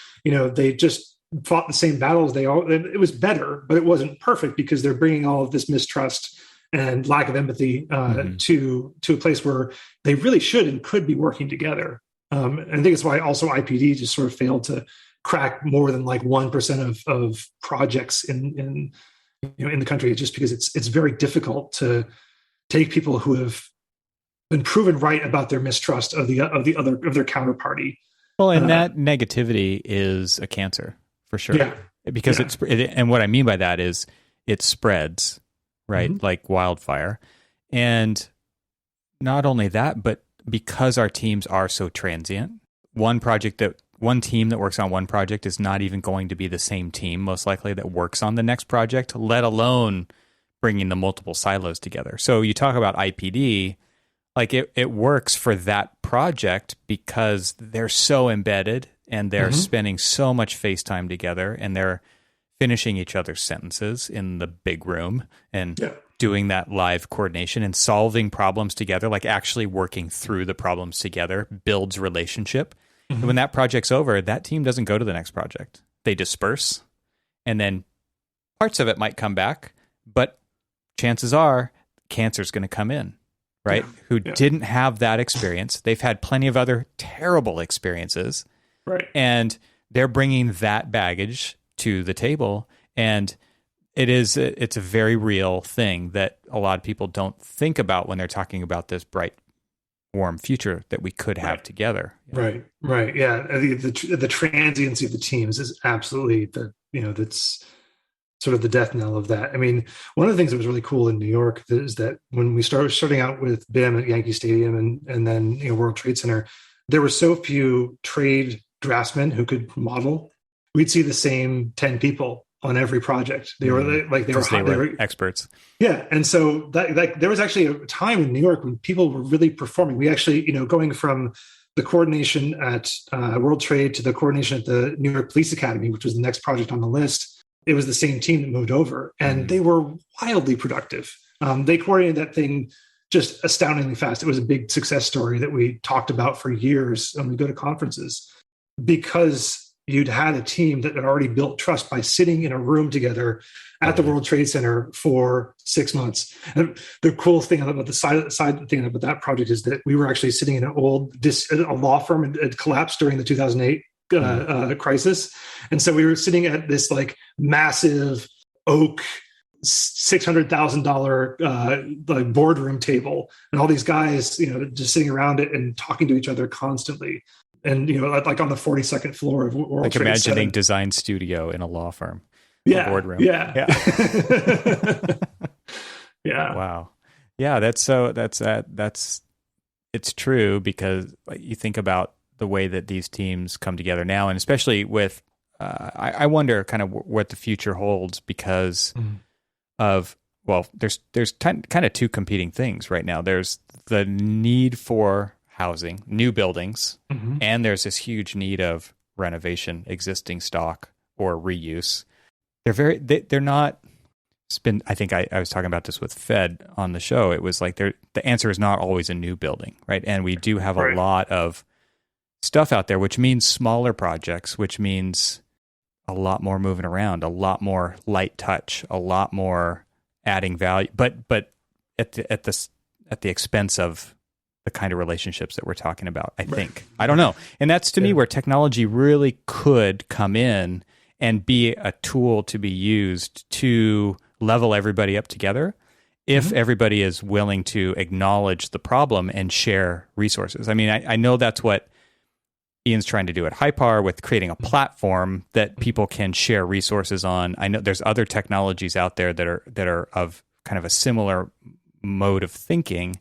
Speaker 2: just fought the same battles. It was better, but it wasn't perfect, because they're bringing all of this mistrust and lack of empathy to a place where they really should and could be working together. And I think it's why also IPD just sort of failed to crack more than like 1% of projects in the country, just because it's very difficult to take people who have been proven right about their mistrust of their counterparty.
Speaker 1: Well, and that negativity is a cancer for sure.
Speaker 2: Yeah.
Speaker 1: Because and what I mean by that is it spreads, right? Mm-hmm. Like wildfire. And not only that, but because our teams are so transient, one team that works on one project is not even going to be the same team, most likely, that works on the next project, let alone bringing the multiple silos together. So you talk about IPD, like it works for that project because they're so embedded and they're spending so much face time together, and they're finishing each other's sentences in the big room and doing that live coordination and solving problems together, like actually working through the problems together builds relationship. And when that project's over, that team doesn't go to the next project. They disperse, and then parts of it might come back, but chances are cancer's going to come in, right? Who didn't have that experience. They've had plenty of other terrible experiences.
Speaker 2: Right.
Speaker 1: And they're bringing that baggage to the table. And it's a very real thing that a lot of people don't think about when they're talking about this bright, warm future that we could have together.
Speaker 2: Right. Yeah. The transiency of the teams is absolutely that's sort of the death knell of that. I mean, one of the things that was really cool in New York is that when we starting out with BIM at Yankee Stadium and then World Trade Center, there were so few trade draftsmen who could model. We'd see the same 10 people on every project. They were they were
Speaker 1: experts.
Speaker 2: Yeah. And so that there was actually a time in New York when people were really performing. We actually, going from the coordination at World Trade to the coordination at the New York Police Academy, which was the next project on the list, it was the same team that moved over, and they were wildly productive. They coordinated that thing just astoundingly fast. It was a big success story that we talked about for years when we go to conferences, because you'd had a team that had already built trust by sitting in a room together at the World Trade Center for 6 months. And the cool thing about the side thing about that project is that we were actually sitting in a law firm and it collapsed during the 2008 crisis. And so we were sitting at this like massive oak $600,000 like boardroom table, and all these guys, just sitting around it and talking to each other constantly. And, like on the 42nd floor of World
Speaker 1: like
Speaker 2: Trade
Speaker 1: imagining
Speaker 2: 7.
Speaker 1: design studio in a law firm.
Speaker 2: Yeah.
Speaker 1: Boardroom.
Speaker 2: Yeah.
Speaker 1: Yeah. Wow. Yeah. It's true, because you think about the way that these teams come together now, and especially with, I wonder kind of what the future holds because of, well, there's kind of two competing things right now. There's the need for housing, new buildings, and there's this huge need of renovation, existing stock, or reuse. They're not. I think I was talking about this with Fed on the show. It was like the answer is not always a new building, right? And we do have a lot of stuff out there, which means smaller projects, which means a lot more moving around, a lot more light touch, a lot more adding value, but at the expense of the kind of relationships that we're talking about, I think. I don't know. And that's to me where technology really could come in and be a tool to be used to level everybody up together if everybody is willing to acknowledge the problem and share resources. I mean, I know that's what Ian's trying to do at Hypar with creating a platform that people can share resources on. I know there's other technologies out there that are of kind of a similar mode of thinking,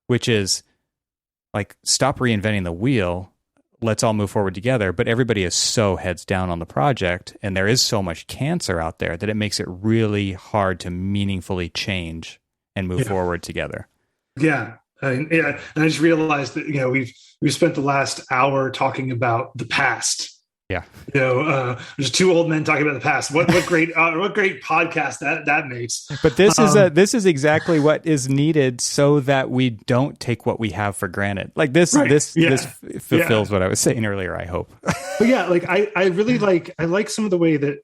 Speaker 1: which is like, stop reinventing the wheel. Let's all move forward together. But everybody is so heads down on the project, and there is so much cancer out there that it makes it really hard to meaningfully change and move forward together.
Speaker 2: Yeah. And I just realized that, we've spent the last hour talking about the past.
Speaker 1: Yeah.
Speaker 2: There's two old men talking about the past. What great podcast that makes.
Speaker 1: But this is exactly what is needed so that we don't take what we have for granted. Like this fulfills what I was saying earlier, I hope.
Speaker 2: But yeah, like I really like some of the way that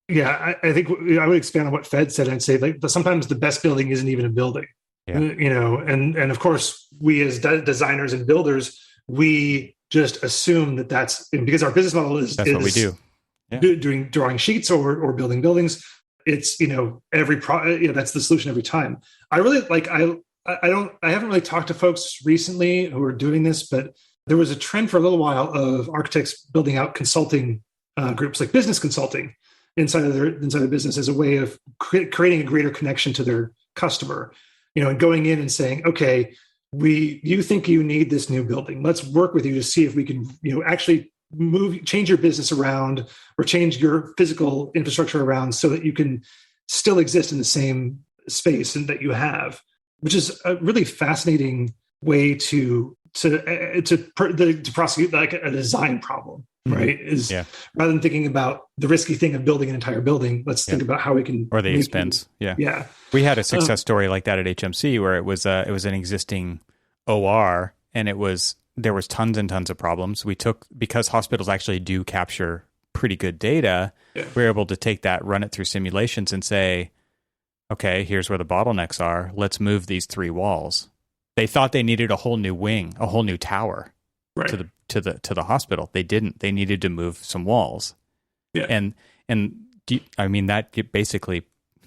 Speaker 2: I think I would expand on what Fed said and say like sometimes the best building isn't even a building. Yeah. And of course we as designers and builders, we just assume that that's because our business model is
Speaker 1: what we do. Yeah.
Speaker 2: Doing drawing sheets or building buildings. It's, that's the solution every time. I really I haven't really talked to folks recently who are doing this, but there was a trend for a little while of architects building out consulting groups, like business consulting inside of their business, as a way of creating a greater connection to their customer, and going in and saying, okay, you think you need this new building. Let's work with you to see if we can, actually change your business around or change your physical infrastructure around so that you can still exist in the same space and that you have, which is a really fascinating way to prosecute like a design problem, right? Rather than thinking about the risky thing of building an entire building, let's think about how we can,
Speaker 1: or the expense. Yeah. We had a success story like that at HMC where it was an existing OR, and there was tons and tons of problems. Because hospitals actually do capture pretty good data, we were able to take that, run it through simulations, and say, okay, here's where the bottlenecks are. Let's move these 3 walls. They thought they needed a whole new wing, a whole new tower to the hospital. They didn't. They needed to move some walls. Yeah. And that basically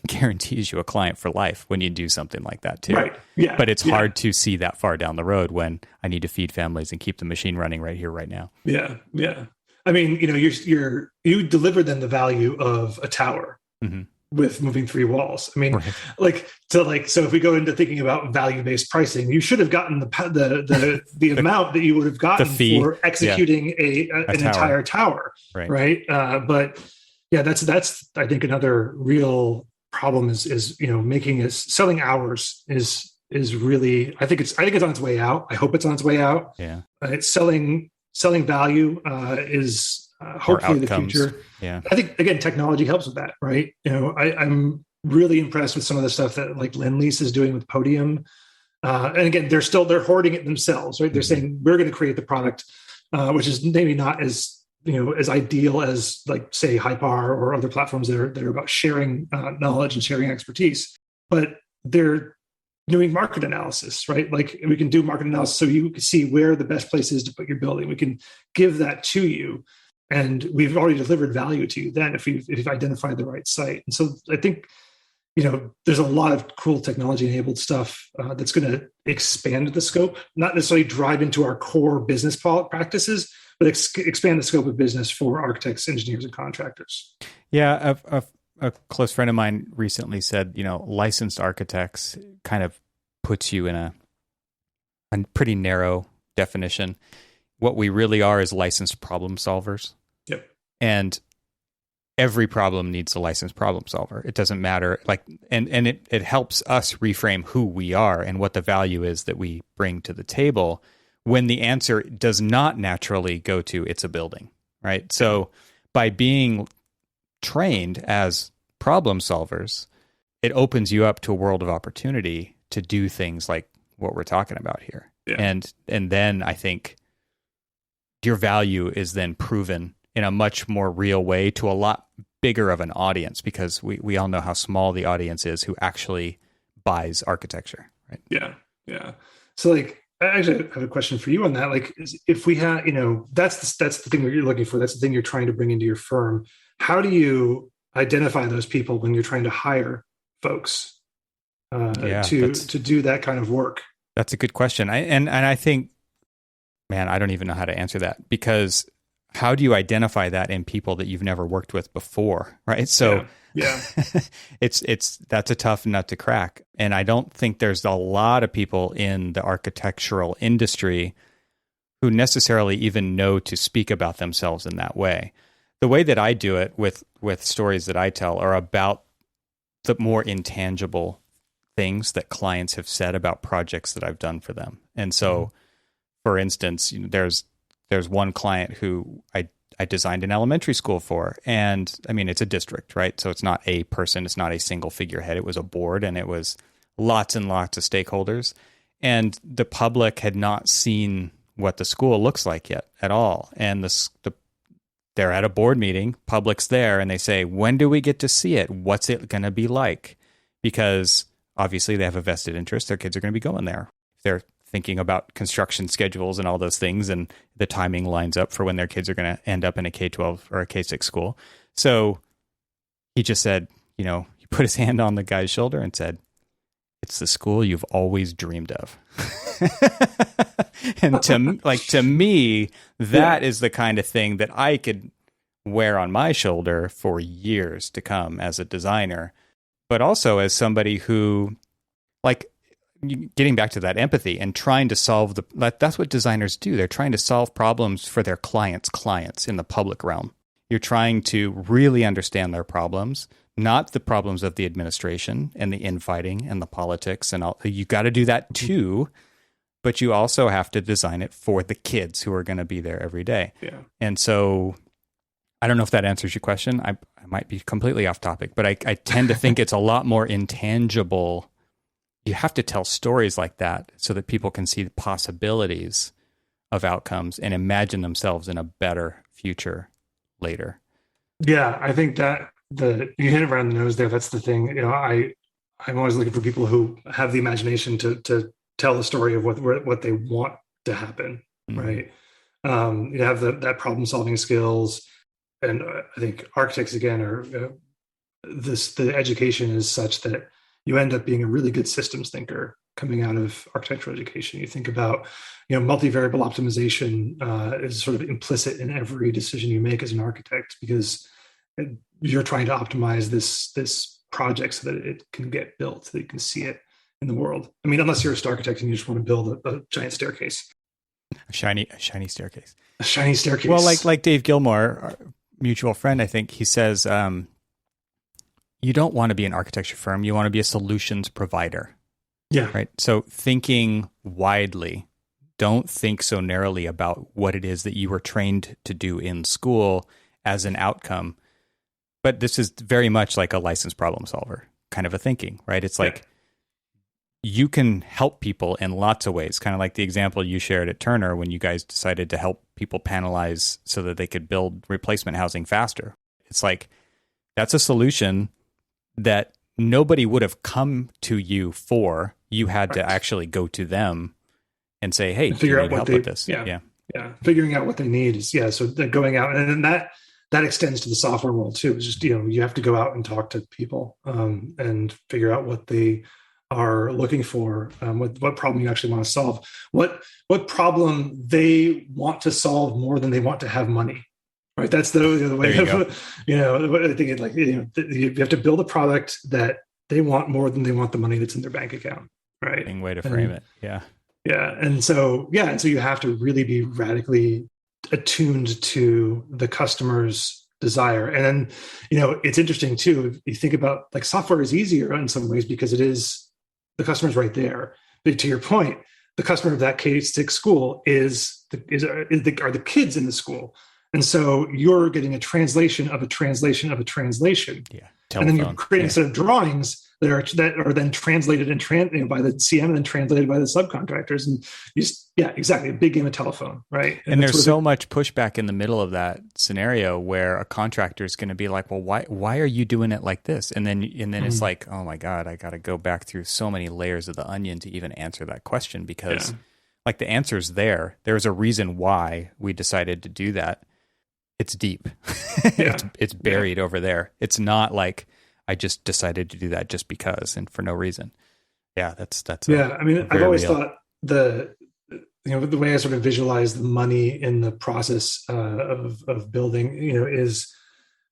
Speaker 1: guarantees you a client for life when you do something like that too. Right. Yeah. But it's hard to see that far down the road when I need to feed families and keep the machine running right here, right now.
Speaker 2: Yeah. Yeah. I mean, you deliver them the value of a tower. Mm-hmm. With moving 3 walls. I mean, so if we go into thinking about value-based pricing, you should have gotten the amount that you would have gotten for executing an entire tower. Right. But yeah, that's I think another real problem is selling hours is really, I think it's on its way out. I hope it's on its way out. Yeah. It's selling value is hopefully the future. Yeah. I think, again, technology helps with that, right? I'm really impressed with some of the stuff that like Lend-Lease is doing with Podium. And again, they're hoarding it themselves, right? They're saying we're going to create the product, which is maybe not as ideal as like say Hypar or other platforms that are about sharing knowledge and sharing expertise, but they're doing market analysis, right? Like we can do market analysis so you can see where the best place is to put your building. We can give that to you. And we've already delivered value to you then if you've identified the right site. And so I think, there's a lot of cool technology-enabled stuff that's going to expand the scope, not necessarily drive into our core business practices, but expand the scope of business for architects, engineers, and contractors.
Speaker 1: Yeah, a close friend of mine recently said, licensed architects kind of puts you in a pretty narrow definition. What we really are is licensed problem solvers. Yep. And every problem needs a licensed problem solver. It doesn't matter. And it helps us reframe who we are and what the value is that we bring to the table when the answer does not naturally go to it's a building, right? So by being trained as problem solvers, it opens you up to a world of opportunity to do things like what we're talking about here. Yeah. And then I think your value is then proven in a much more real way to a lot bigger of an audience, because we all know how small the audience is who actually buys architecture, right? Yeah.
Speaker 2: Yeah. So I actually have a question for you on that. Like if we had, that's the thing that you're looking for. That's the thing you're trying to bring into your firm. How do you identify those people when you're trying to hire folks to do that kind of work?
Speaker 1: That's a good question. I think, man, I don't even know how to answer that, because how do you identify that in people that you've never worked with before, right? So that's a tough nut to crack. And I don't think there's a lot of people in the architectural industry who necessarily even know to speak about themselves in that way. The way that I do it with stories that I tell are about the more intangible things that clients have said about projects that I've done for them. And so, for instance, there's one client who I designed an elementary school for, and I mean, it's a district, right? So it's not a person, it's not a single figurehead. It was a board, and it was lots and lots of stakeholders, and the public had not seen what the school looks like yet at all. And they're at a board meeting, public's there, and they say, when do we get to see it? What's it going to be like? Because obviously they have a vested interest. Their kids are going to be going there. If they're thinking about construction schedules and all those things, and the timing lines up for when their kids are going to end up in a K-12 or a K-6 school. So he just said, he put his hand on the guy's shoulder and said, "It's the school you've always dreamed of." And to me, that is the kind of thing that I could wear on my shoulder for years to come as a designer, but also as somebody who, like, getting back to that empathy and trying to solve that's what designers do. They're trying to solve problems for their clients in the public realm. You're trying to really understand their problems, not the problems of the administration and the infighting and the politics and all. You got to do that too, but you also have to design it for the kids who are going to be there every day.
Speaker 2: Yeah.
Speaker 1: And so I don't know if that answers your question. I might be completely off topic, but I tend to think it's a lot more intangible. You have to tell stories like that so that people can see the possibilities of outcomes and imagine themselves in a better future later.
Speaker 2: Yeah, I think that you hit it right on the nose there. That's the thing. I'm always looking for people who have the imagination to tell the story of what they want to happen, right? You have that problem solving skills, and I think architects again are the education is such that you end up being a really good systems thinker coming out of architectural education. You think about, multivariable optimization is sort of implicit in every decision you make as an architect, because you're trying to optimize this project so that it can get built, so that you can see it in the world. I mean, unless you're a star architect and you just want to build a giant staircase.
Speaker 1: A shiny staircase.
Speaker 2: A shiny staircase.
Speaker 1: Well, like Dave Gilmore, our mutual friend, I think he says, you don't want to be an architecture firm. You want to be a solutions provider.
Speaker 2: Yeah.
Speaker 1: Right. So thinking widely, don't think so narrowly about what it is that you were trained to do in school as an outcome. But this is very much like a licensed problem solver kind of a thinking, right? It's like you can help people in lots of ways, kind of like the example you shared at Turner when you guys decided to help people panelize so that they could build replacement housing faster. It's like that's a solution that nobody would have come to you for. You had to actually go to them and say, "Hey,
Speaker 2: figure out what
Speaker 1: with this?"
Speaker 2: Yeah. Figuring out what they need is So going out, and then that extends to the software world too. It's just you have to go out and talk to people and figure out what they are looking for, what problem you actually want to solve, what problem they want to solve more than they want to have money. Right, that's the way. I think you have to build a product that they want more than they want the money that's in their bank account. Right,
Speaker 1: way to frame it. Yeah,
Speaker 2: and so you have to really be radically attuned to the customer's desire. And then it's interesting too. You think about like software is easier in some ways because it is the customer's right there. But to your point, the customer of that K-6 school are the kids in the school. And so you're getting a translation of a translation of a translation.
Speaker 1: Yeah.
Speaker 2: And then you're creating a set of drawings that are then translated and by the CM and then translated by the subcontractors. And exactly. A big game of telephone, right?
Speaker 1: And there's so much pushback in the middle of that scenario where a contractor is going to be like, well, why are you doing it like this? And then it's like, oh my God, I got to go back through so many layers of the onion to even answer that question because like the answer's there. There's a reason why we decided to do that. It's deep. It's buried over there. It's not like I just decided to do that just because and for no reason. Yeah, that's.
Speaker 2: I mean, I've always thought the way I sort of visualize the money in the process of building, is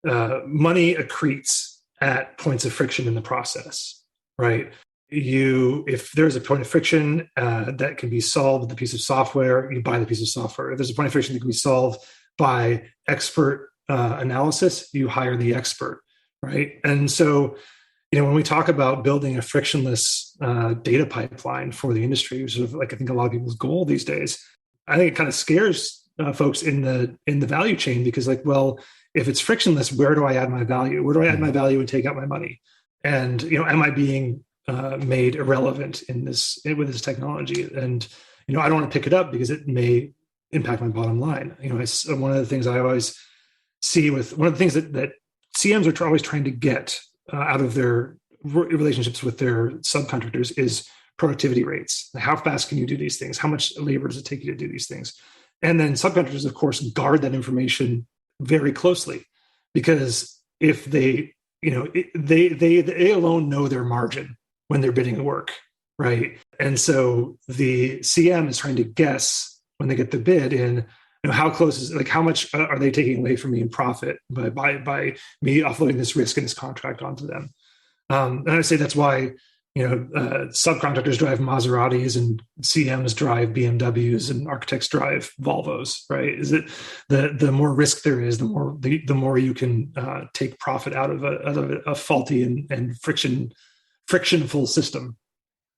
Speaker 2: money accretes at points of friction in the process, right? If there's a point of friction that can be solved with a piece of software, you buy the piece of software. If there's a point of friction that can be solved by expert analysis, you hire the expert, right? And so, when we talk about building a frictionless data pipeline for the industry, which is like I think a lot of people's goal these days, I think it kind of scares folks in the value chain because, like, well, if it's frictionless, where do I add my value? Where do I add my value and take out my money? And am I being made irrelevant with this technology? And I don't want to pick it up because it may impact my bottom line. One of the things I always see with one of the things that CMs are always trying to get out of their relationships with their subcontractors is productivity rates? How fast can you do these things? How much labor does it take you to do these things? And then subcontractors, of course, guard that information very closely, because if they, they alone know their margin when they're bidding work, right? And so the CM is trying to guess when they get the bid in, how close is, like, how much are they taking away from me in profit by me offloading this risk and this contract onto them? And I say that's why, subcontractors drive Maseratis and CMs drive BMWs and architects drive Volvos, right? Is it the more risk there is, the more you can take profit out of a faulty and frictionful system.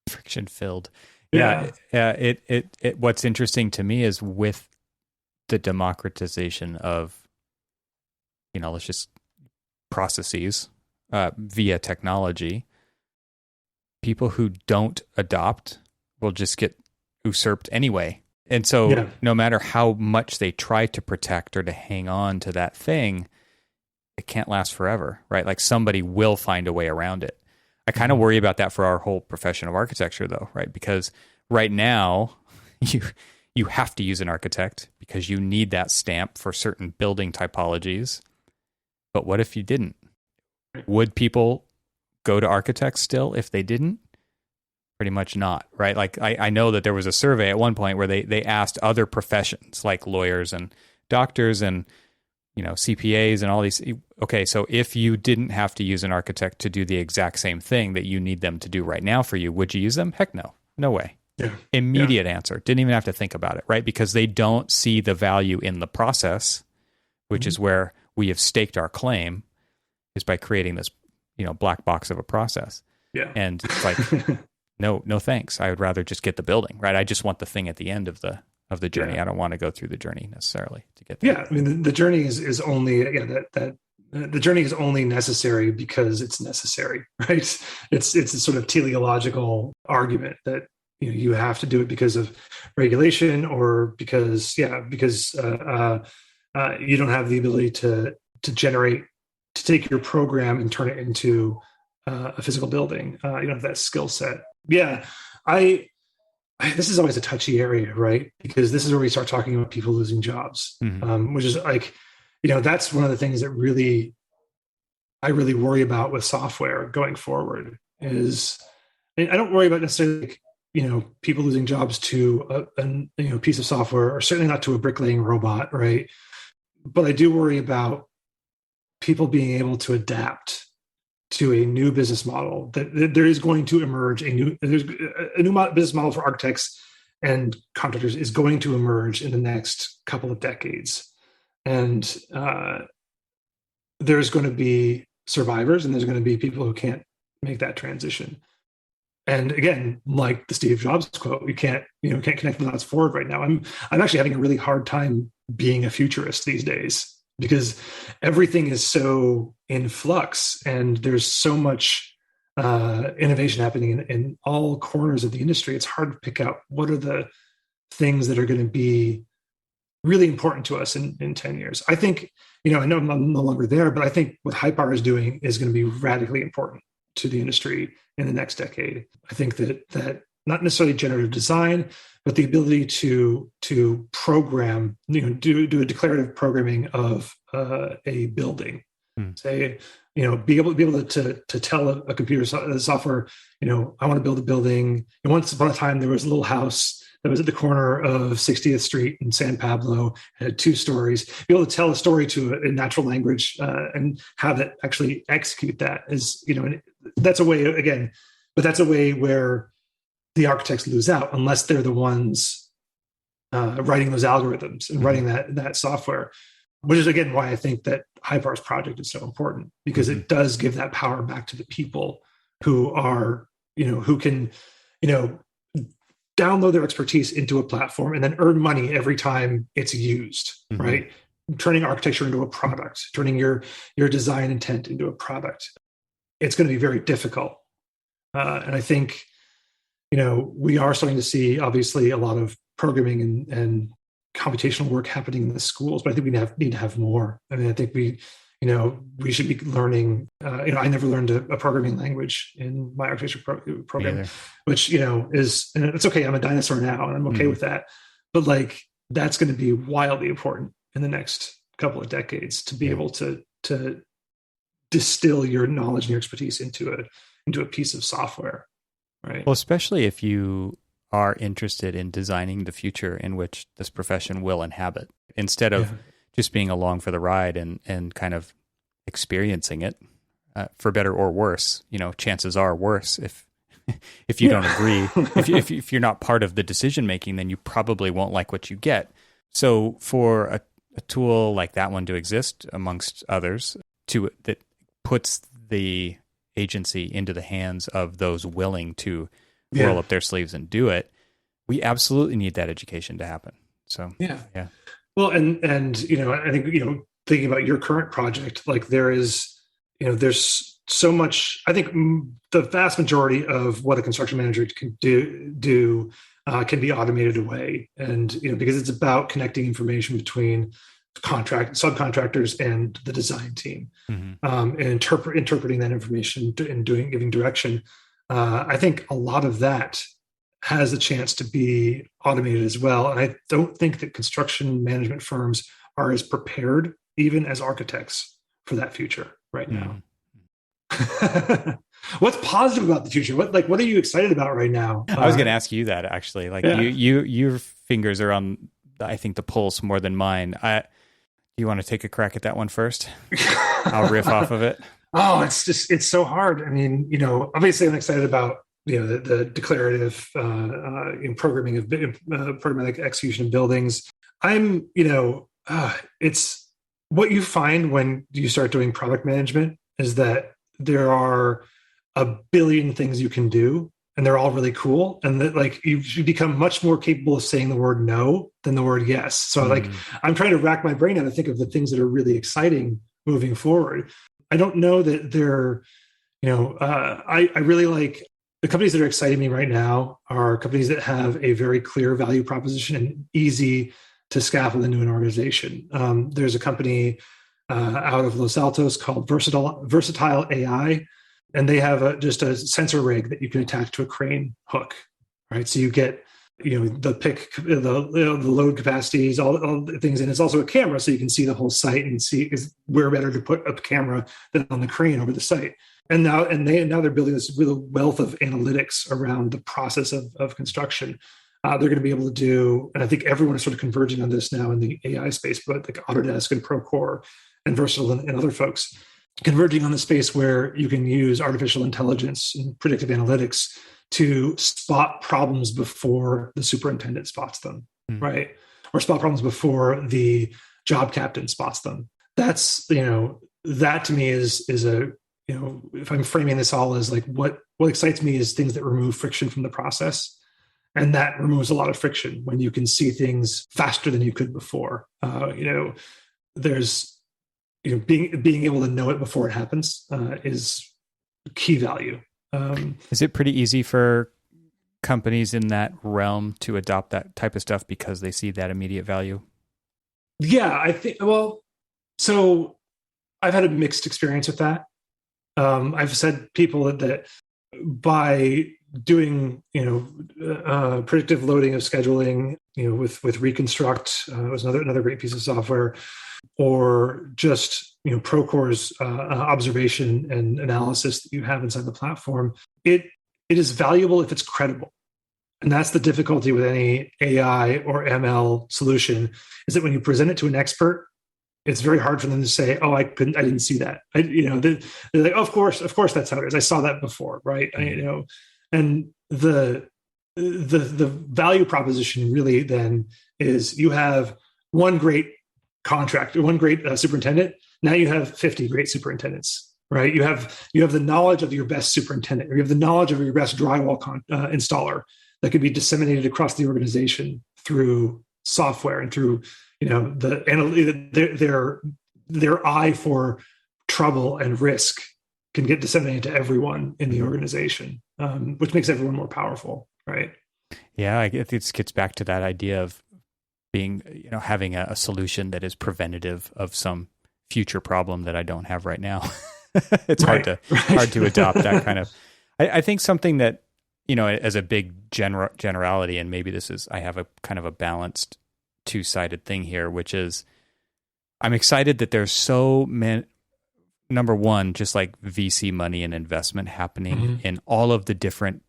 Speaker 1: Friction filled. Yeah. It what's interesting to me is with the democratization of, let's just processes via technology, people who don't adopt will just get usurped anyway. And so no matter how much they try to protect or to hang on to that thing, it can't last forever, right? Like somebody will find a way around it. I kind of worry about that for our whole profession of architecture though, right? Because right now you have to use an architect because you need that stamp for certain building typologies. But what if you didn't? Would people go to architects still if they didn't? Pretty much not, right? Like I know that there was a survey at one point where they asked other professions like lawyers and doctors and CPAs and all these. Okay, so if you didn't have to use an architect to do the exact same thing that you need them to do right now for you, would you use them? Heck no. No way. Yeah. Immediate answer. Didn't even have to think about it, right? Because they don't see the value in the process, which is where we have staked our claim, is by creating this, black box of a process. Yeah. And it's like, no thanks. I would rather just get the building, right? I just want the thing at the end of the journey. I don't want to go through the journey necessarily to get there. Yeah.
Speaker 2: I mean, the journey is only, the journey is only necessary because it's necessary, right? It's a sort of teleological argument that, you have to do it because of regulation or because you don't have the ability to take your program and turn it into a physical building. You don't have that skill set. Yeah. This is always a touchy area, right? Because this is where we start talking about people losing jobs, which is like, that's one of the things that I really worry about with software going forward is, I don't worry about necessarily people losing jobs to a piece of software, or certainly not to a bricklaying robot, right? But I do worry about people being able to adapt to a new business model. That there is going to emerge a new business model for architects and contractors is going to emerge in the next couple of decades, and there's going to be survivors, and there's going to be people who can't make that transition. And again, like the Steve Jobs quote, you can't connect the dots forward right now. I'm actually having a really hard time being a futurist these days because everything is so in flux and there's so much innovation happening in all corners of the industry. It's hard to pick out what are the things that are going to be really important to us in 10 years. I think, I know I'm no longer there, but I think what Hypar is doing is going to be radically important to the industry in the next decade. I think that not necessarily generative design, but the ability to program, do a declarative programming of a building. Say, be able to tell a computer software, I want to build a building. And once upon a time, there was a little house that was at the corner of 60th Street in San Pablo, had 2 stories. Be able to tell a story to it in natural language and have it actually execute that is, that's a way again, but that's a way where the architects lose out unless they're the ones writing those algorithms and writing that software, which is again why I think that Hypar's project is so important, because it does give that power back to the people who are, who can, download their expertise into a platform and then earn money every time it's used, right? Turning architecture into a product, turning your design intent into a product. It's going to be very difficult. And I think, we are starting to see obviously a lot of programming and computational work happening in the schools, but I think we need to have more. I mean, I think we, we should be learning. I never learned a programming language in my architecture program, which is, and it's okay. I'm a dinosaur now, and I'm okay with that. But like, that's going to be wildly important in the next couple of decades to be able to distill your knowledge and your expertise into a piece of software, right?
Speaker 1: Well, especially if you are interested in designing the future in which this profession will inhabit, instead of just being along for the ride and kind of experiencing it, for better or worse. Chances are worse if you don't agree. if you're not part of the decision making, then you probably won't like what you get. So for a tool like that one to exist, amongst others, that puts the agency into the hands of those willing to roll up their sleeves and do it, we absolutely need that education to happen. So yeah.
Speaker 2: Well, and I think thinking about your current project, like there's so much. I think the vast majority of what a construction manager can do can be automated away, and because it's about connecting information between subcontractors and the design team, and interpreting that information and giving direction. I think a lot of that has a chance to be automated as well. And I don't think that construction management firms are as prepared, even as architects, for that future right now. What's positive about the future? What are you excited about right now?
Speaker 1: I was going to ask you that, actually. Like your fingers are on, I think, the pulse more than mine. You want to take a crack at that one first? I'll riff off of it.
Speaker 2: Oh, it's so hard. I mean, obviously I'm excited about, the declarative programming of programmatic execution of buildings. It's what you find when you start doing product management is that there are a billion things you can do, and they're all really cool. And that, like, you become much more capable of saying the word no than the word yes. So I'm trying to rack my brain out to think of the things that are really exciting moving forward. I don't know that they're, I really like the companies that are exciting me right now are companies that have a very clear value proposition and easy to scaffold into an organization. There's a company out of Los Altos called Versatile AI, and they have just a sensor rig that you can attach to a crane hook, right? So you get the pick, the load capacities, all the things, and it's also a camera, so you can see the whole site and see where better to put a camera than on the crane over the site. And now they're building this real wealth of analytics around the process of construction. They're going to be able to do, and I think everyone is sort of converging on this now in the AI space, but like Autodesk and Procore and Versatile and other folks converging on the space where you can use artificial intelligence and predictive analytics to spot problems before the superintendent spots them, right? Or spot problems before the job captain spots them. That's, that to me is a, if I'm framing this all as like what excites me is things that remove friction from the process. And that removes a lot of friction when you can see things faster than you could before. There's, being able to know it before it happens is key value.
Speaker 1: Is it pretty easy for companies in that realm to adopt that type of stuff because they see that immediate value?
Speaker 2: Yeah, I think, so I've had a mixed experience with that. I've said people that by doing, predictive loading of scheduling, with Reconstruct was another great piece of software, or just, Procore's observation and analysis that you have inside the platform. It is valuable if it's credible. And that's the difficulty with any AI or ML solution, is that when you present it to an expert, it's very hard for them to say, "Oh, I didn't see that." They're like, "Of course, that's how it is. I saw that before, right?" And the value proposition really then is you have one great contractor, one great superintendent. Now you have 50 great superintendents, right? You have the knowledge of your best superintendent, or you have the knowledge of your best drywall installer that can be disseminated across the organization through software and through their eye for trouble and risk can get disseminated to everyone in the organization, which makes everyone more powerful, right?
Speaker 1: Yeah, I guess it gets back to that idea of being, having a solution that is preventative of some future problem that I don't have right now. It's
Speaker 2: Right.
Speaker 1: hard to adopt that kind of. I think something that, as a big generality, and maybe I have a kind of a balanced two-sided thing here, which is I'm excited that there's so many. Number one, just like VC money and investment happening in all of the different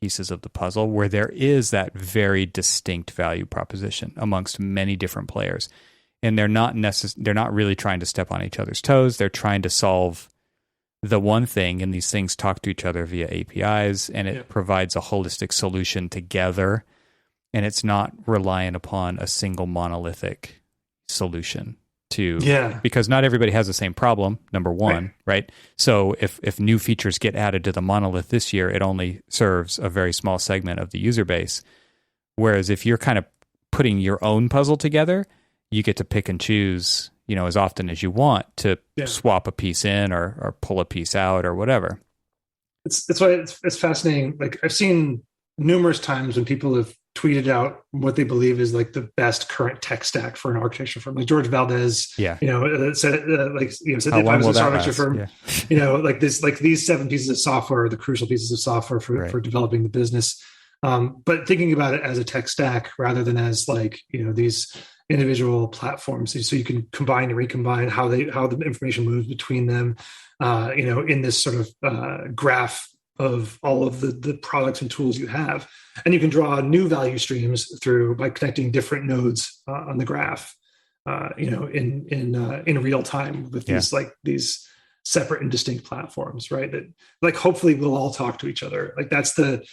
Speaker 1: pieces of the puzzle where there is that very distinct value proposition amongst many different players. And they're not really trying to step on each other's toes. They're trying to solve the one thing, and these things talk to each other via APIs, and it provides a holistic solution together. And it's not reliant upon a single monolithic solution because not everybody has the same problem, number one, right? So if new features get added to the monolith this year, it only serves a very small segment of the user base. Whereas if you're kind of putting your own puzzle together, you get to pick and choose, as often as you want to swap a piece in or pull a piece out or whatever.
Speaker 2: That's why it's fascinating. Like I've seen numerous times when people have tweeted out what they believe is like the best current tech stack for an architecture firm. Like George Valdez, said if I was an architecture firm, like these 7 pieces of software are the crucial pieces of software for developing the business. But thinking about it as a tech stack rather than as these individual platforms, so you can combine and recombine how the information moves between them, in this sort of graph of all of the products and tools you have. And you can draw new value streams by connecting different nodes on the graph, in real time with these separate and distinct platforms, right? That like hopefully we'll all talk to each other. Like that's the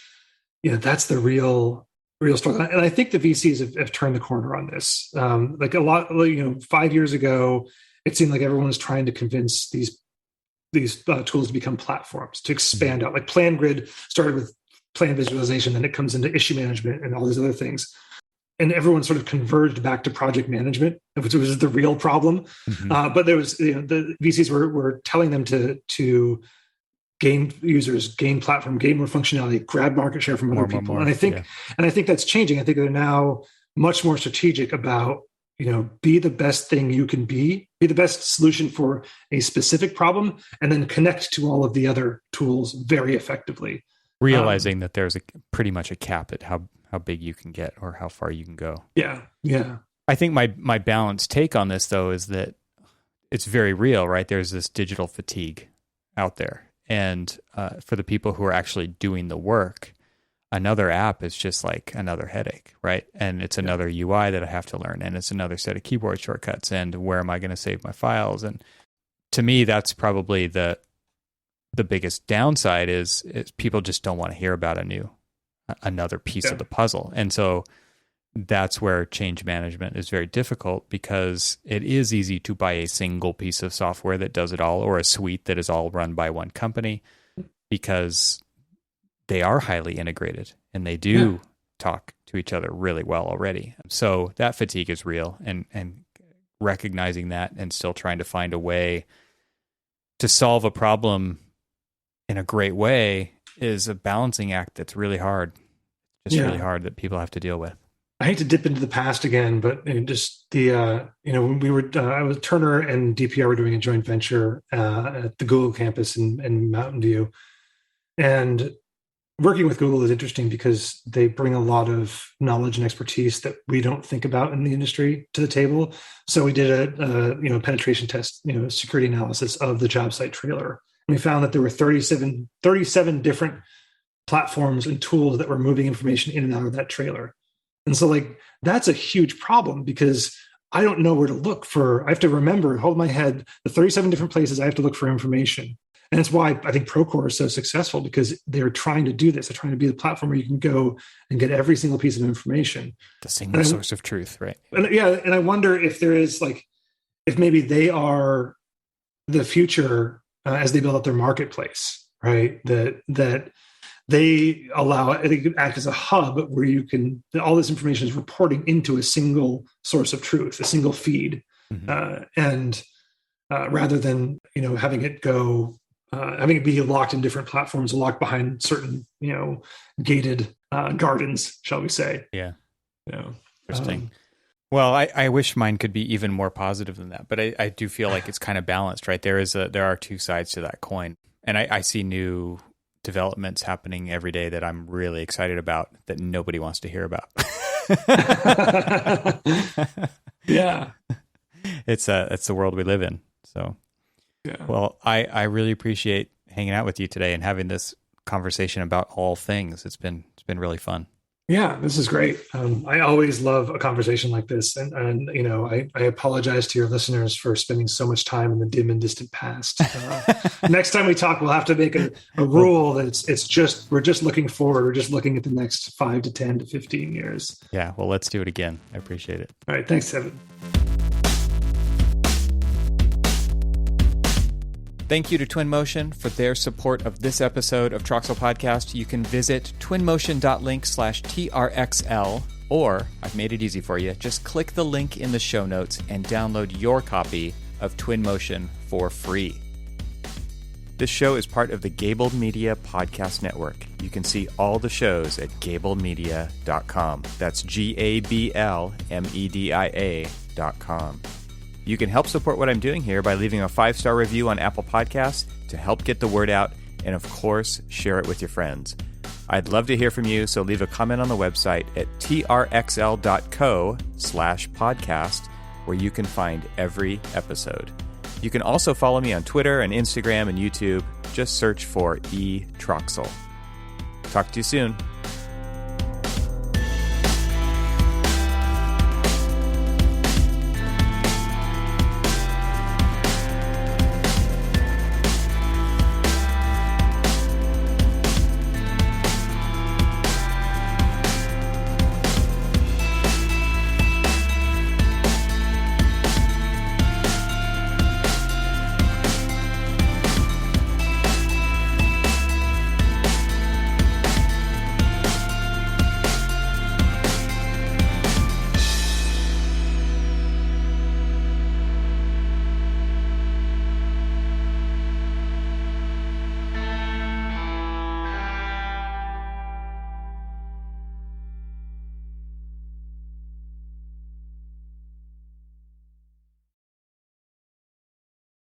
Speaker 2: real struggle. And I think the VCs have turned the corner on this. Like a lot, 5 years ago, it seemed like everyone was trying to convince these tools to become platforms, to expand out. Like PlanGrid started with plan visualization, then it comes into issue management and all these other things. And everyone sort of converged back to project management, which was the real problem. But there was, the VCs were telling them to gain users, gain platform, gain more functionality, grab market share from other people. And I think that's changing. I think they're now much more strategic about, be the best thing you can be the best solution for a specific problem, and then connect to all of the other tools very effectively.
Speaker 1: Realizing that there's pretty much a cap at how big you can get or how far you can go.
Speaker 2: Yeah.
Speaker 1: I think my balanced take on this, though, is that it's very real, right? There's this digital fatigue out there. And for the people who are actually doing the work, another app is just like another headache, right? And it's another UI that I have to learn, and it's another set of keyboard shortcuts, and where am I going to save my files? And to me, that's probably the biggest downside is people just don't want to hear about another piece of the puzzle. And so that's where change management is very difficult, because it is easy to buy a single piece of software that does it all, or a suite that is all run by one company, because they are highly integrated and they do talk to each other really well already. So that fatigue is real, and recognizing that and still trying to find a way to solve a problem in a great way is a balancing act that's really hard. Really hard that people have to deal with.
Speaker 2: I hate to dip into the past again, but just the, when we were, I was Turner and DPR were doing a joint venture at the Google campus in Mountain View. And working with Google is interesting because they bring a lot of knowledge and expertise that we don't think about in the industry to the table. So we did a penetration test, security analysis of the job site trailer. And we found that there were 37 different platforms and tools that were moving information in and out of that trailer. And so that's a huge problem, because I don't know where to look I have to hold my head, the 37 different places I have to look for information. And it's why I think Procore is so successful, because they're trying to do this. They're trying to be the platform where you can go and get every single piece of information.
Speaker 1: The single source of truth, right?
Speaker 2: And I wonder if there is if maybe they are the future as they build up their marketplace, right? That they they can act as a hub where all this information is reporting into a single source of truth, a single feed. And rather than, having it be locked in different platforms, locked behind certain, gated gardens, shall we say.
Speaker 1: Yeah. Interesting. Well, I wish mine could be even more positive than that, but I do feel like it's kind of balanced, right? There are two sides to that coin, and I see new developments happening every day that I'm really excited about that nobody wants to hear about.
Speaker 2: Yeah,
Speaker 1: it's the world we live in. So,
Speaker 2: yeah.
Speaker 1: Well, I really appreciate hanging out with you today and having this conversation about all things. It's been really fun.
Speaker 2: Yeah, this is great. I always love a conversation like this, and I apologize to your listeners for spending so much time in the dim and distant past. Next time we talk, we'll have to make a rule that we're just looking forward. We're just looking at the next 5 to 10 to 15 years.
Speaker 1: Yeah, well, let's do it again. I appreciate it.
Speaker 2: All right, thanks, Evan.
Speaker 1: Thank you to Twinmotion for their support of this episode of Troxel Podcast. You can visit twinmotion.link/TRXL, or I've made it easy for you. Just click the link in the show notes and download your copy of Twinmotion for free. This show is part of the Gabled Media Podcast Network. You can see all the shows at gabledmedia.com. That's GABLMEDIA.com. You can help support what I'm doing here by leaving a 5-star review on Apple Podcasts to help get the word out, and of course, share it with your friends. I'd love to hear from you, so leave a comment on the website at trxl.co/podcast, where you can find every episode. You can also follow me on Twitter and Instagram and YouTube. Just search for eTroxel. Talk to you soon.